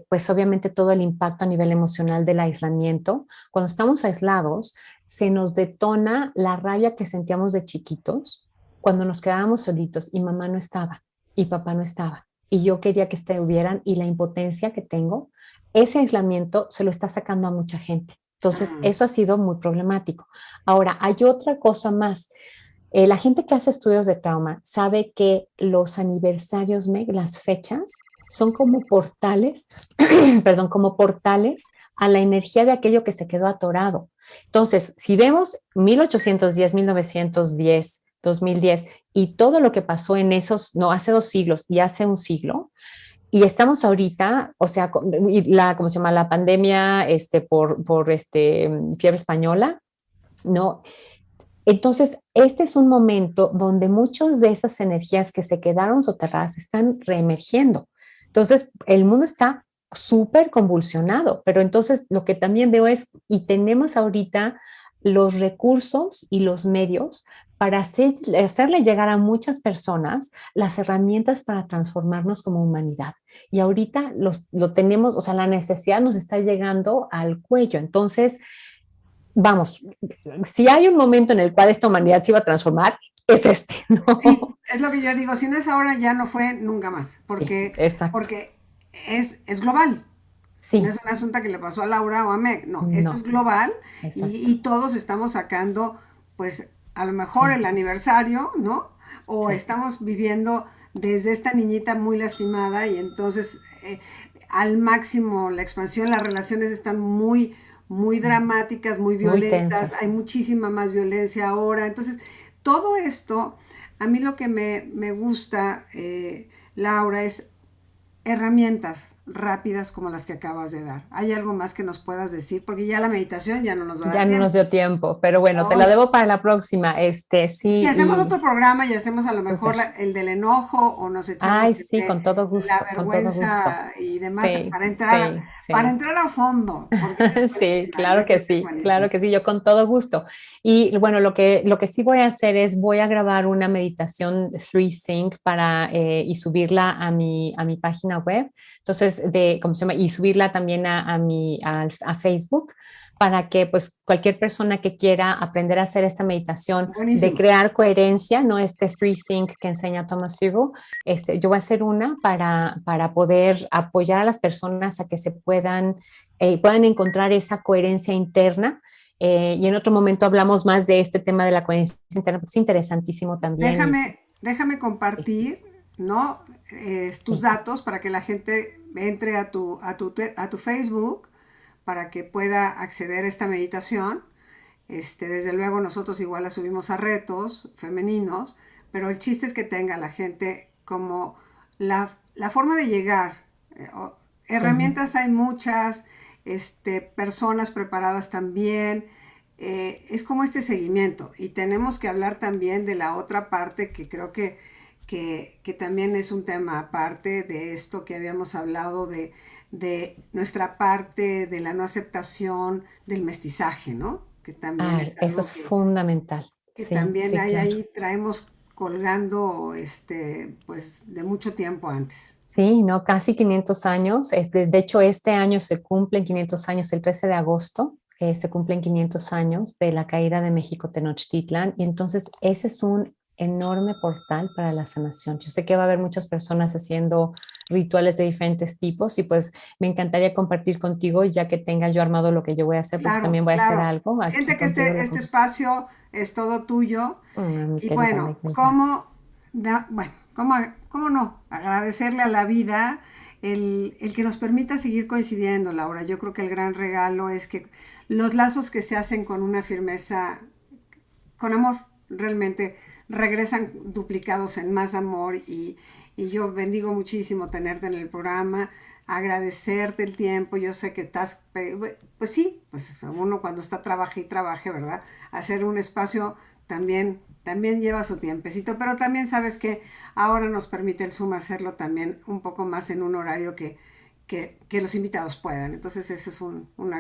pues obviamente todo el impacto a nivel emocional del aislamiento. Cuando estamos aislados, se nos detona la rabia que sentíamos de chiquitos cuando nos quedábamos solitos y mamá no estaba y papá no estaba y yo quería que estuvieran y la impotencia que tengo, ese aislamiento se lo está sacando a mucha gente. Entonces, Mm, eso ha sido muy problemático. Ahora, hay otra cosa más. La gente que hace estudios de trauma sabe que los aniversarios, Meg, las fechas, son como portales, perdón, como portales a la energía de aquello que se quedó atorado. Entonces, si vemos 1810, 1910, 2010 y todo lo que pasó en esos, no, hace 2 siglos y hace un siglo, y estamos ahorita, o sea, y ¿cómo se llama? La pandemia por fiebre española, ¿no? Entonces, este es un momento donde muchas de esas energías que se quedaron soterradas están reemergiendo. Entonces, el mundo está súper convulsionado, pero entonces lo que también veo es, y tenemos ahorita los recursos y los medios para hacerle llegar a muchas personas las herramientas para transformarnos como humanidad. Y ahorita lo tenemos, o sea, la necesidad nos está llegando al cuello. Entonces, vamos, si hay un momento en el cual esta humanidad se iba a transformar, es este, sí, ¿no? es lo que yo digo, si no es ahora, ya no fue nunca más, Sí, exacto. porque es global. No es Sí, un asunto que le pasó a Laura o a Meg, no, esto es no, global exacto. y todos estamos sacando, pues, a lo mejor Sí, el aniversario, ¿no? O sí, estamos viviendo desde esta niñita muy lastimada y entonces al máximo la expansión, las relaciones están muy, muy sí. dramáticas, muy Muy violentas, hay tensas. muchísima más violencia ahora. Entonces, todo esto, a mí lo que me gusta, Laura, es herramientas rápidas como las que acabas de dar. ¿Hay algo más que nos puedas decir? Porque ya la meditación ya no nos va a Ya dar no nos tiempo. dio tiempo, pero bueno, te la Hoy, debo para la próxima. y Sí, hacemos otro y programa y hacemos a lo mejor súper. el del enojo o nos echamos Ay, el sí, de con todo la gusto, con todo gusto. vergüenza y demás Sí, sí, para sí. entrar a fondo, porque esa es Sí, buenísima, yo creo que es claro buenísima. que sí, yo con todo gusto. Y bueno, lo que sí voy a hacer es voy a grabar una meditación 3 Sync y subirla a mi página web. Entonces, ¿cómo se llama? Y subirla también a Facebook para que pues cualquier persona que quiera aprender a hacer esta meditación de Buenísimo. crear coherencia, ¿no? Este 3 Sync que enseña Thomas Siegel, yo voy a hacer una para poder apoyar a las personas a que puedan encontrar esa coherencia interna. Y en otro momento hablamos más de este tema de la coherencia interna, porque es interesantísimo también. Déjame Sí, compartir, ¿no? Tus sí, datos para que la gente entre a tu Facebook para que pueda acceder a esta meditación. Desde luego nosotros igual la subimos a retos femeninos, pero el chiste es que tenga la gente como la forma de llegar. sí. Herramientas hay muchas, personas preparadas también. Es como este seguimiento y tenemos que hablar también de la otra parte que creo que también es un tema aparte de esto que habíamos hablado de nuestra parte de la no aceptación del mestizaje, ¿no? Que también es Ay, eso algo es fundamental. que Sí, también sí, hay claro. ahí, traemos colgando, pues de mucho tiempo antes. Sí, ¿no? Casi 500 años. De hecho, este año se cumplen 500 años, el 13 de agosto, se cumplen 500 años de la caída de México Tenochtitlan. Y entonces ese es un enorme portal para la sanación. Yo sé que va a haber muchas personas haciendo rituales de diferentes tipos y pues me encantaría compartir contigo ya que tenga yo armado lo que yo voy a hacer, porque Claro, también voy a hacer claro. algo aquí Siente que contigo. este espacio es todo tuyo. Mi Y querida bueno, Meg, mil gracias. ¿cómo no? Agradecerle a la vida el que nos permita seguir coincidiendo, Laura. Yo creo que el gran regalo es que los lazos que se hacen con una firmeza, con amor, realmente regresan duplicados en más amor y yo bendigo muchísimo tenerte en el programa, agradecerte el tiempo, yo sé que estás, pues sí, pues uno cuando está trabaje y trabaje, ¿verdad? Hacer un espacio también lleva su tiempecito, pero también sabes que ahora nos permite el Zoom hacerlo también un poco más en un horario que los invitados puedan. Entonces, eso es una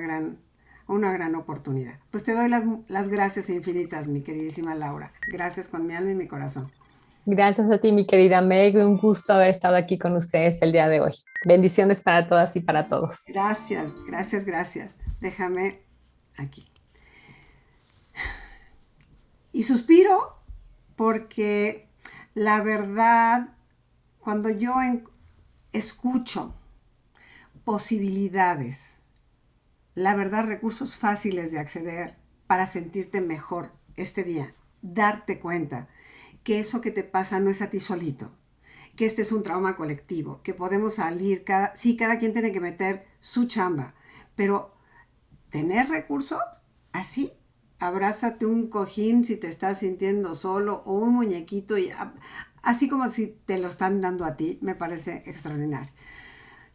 gran oportunidad. Pues te doy las gracias infinitas, mi queridísima Laura. Gracias con mi alma y mi corazón. Gracias a ti, mi querida Meg. Un gusto haber estado aquí con ustedes el día de hoy. Bendiciones para todas y para todos. Gracias, gracias, gracias. Déjame aquí. Y suspiro porque la verdad, cuando escucho posibilidades, la verdad, recursos fáciles de acceder para sentirte mejor este día, darte cuenta que eso que te pasa no es a ti solito, que este es un trauma colectivo, que podemos salir, sí, cada quien tiene que meter su chamba, pero tener recursos así, abrázate un cojín si te estás sintiendo solo o un muñequito y así como si te lo están dando a ti, me parece extraordinario.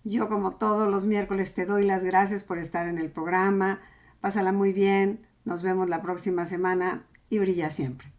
Yo como todos los miércoles te doy las gracias por estar en el programa. Pásala muy bien. Nos vemos la próxima semana y brilla siempre.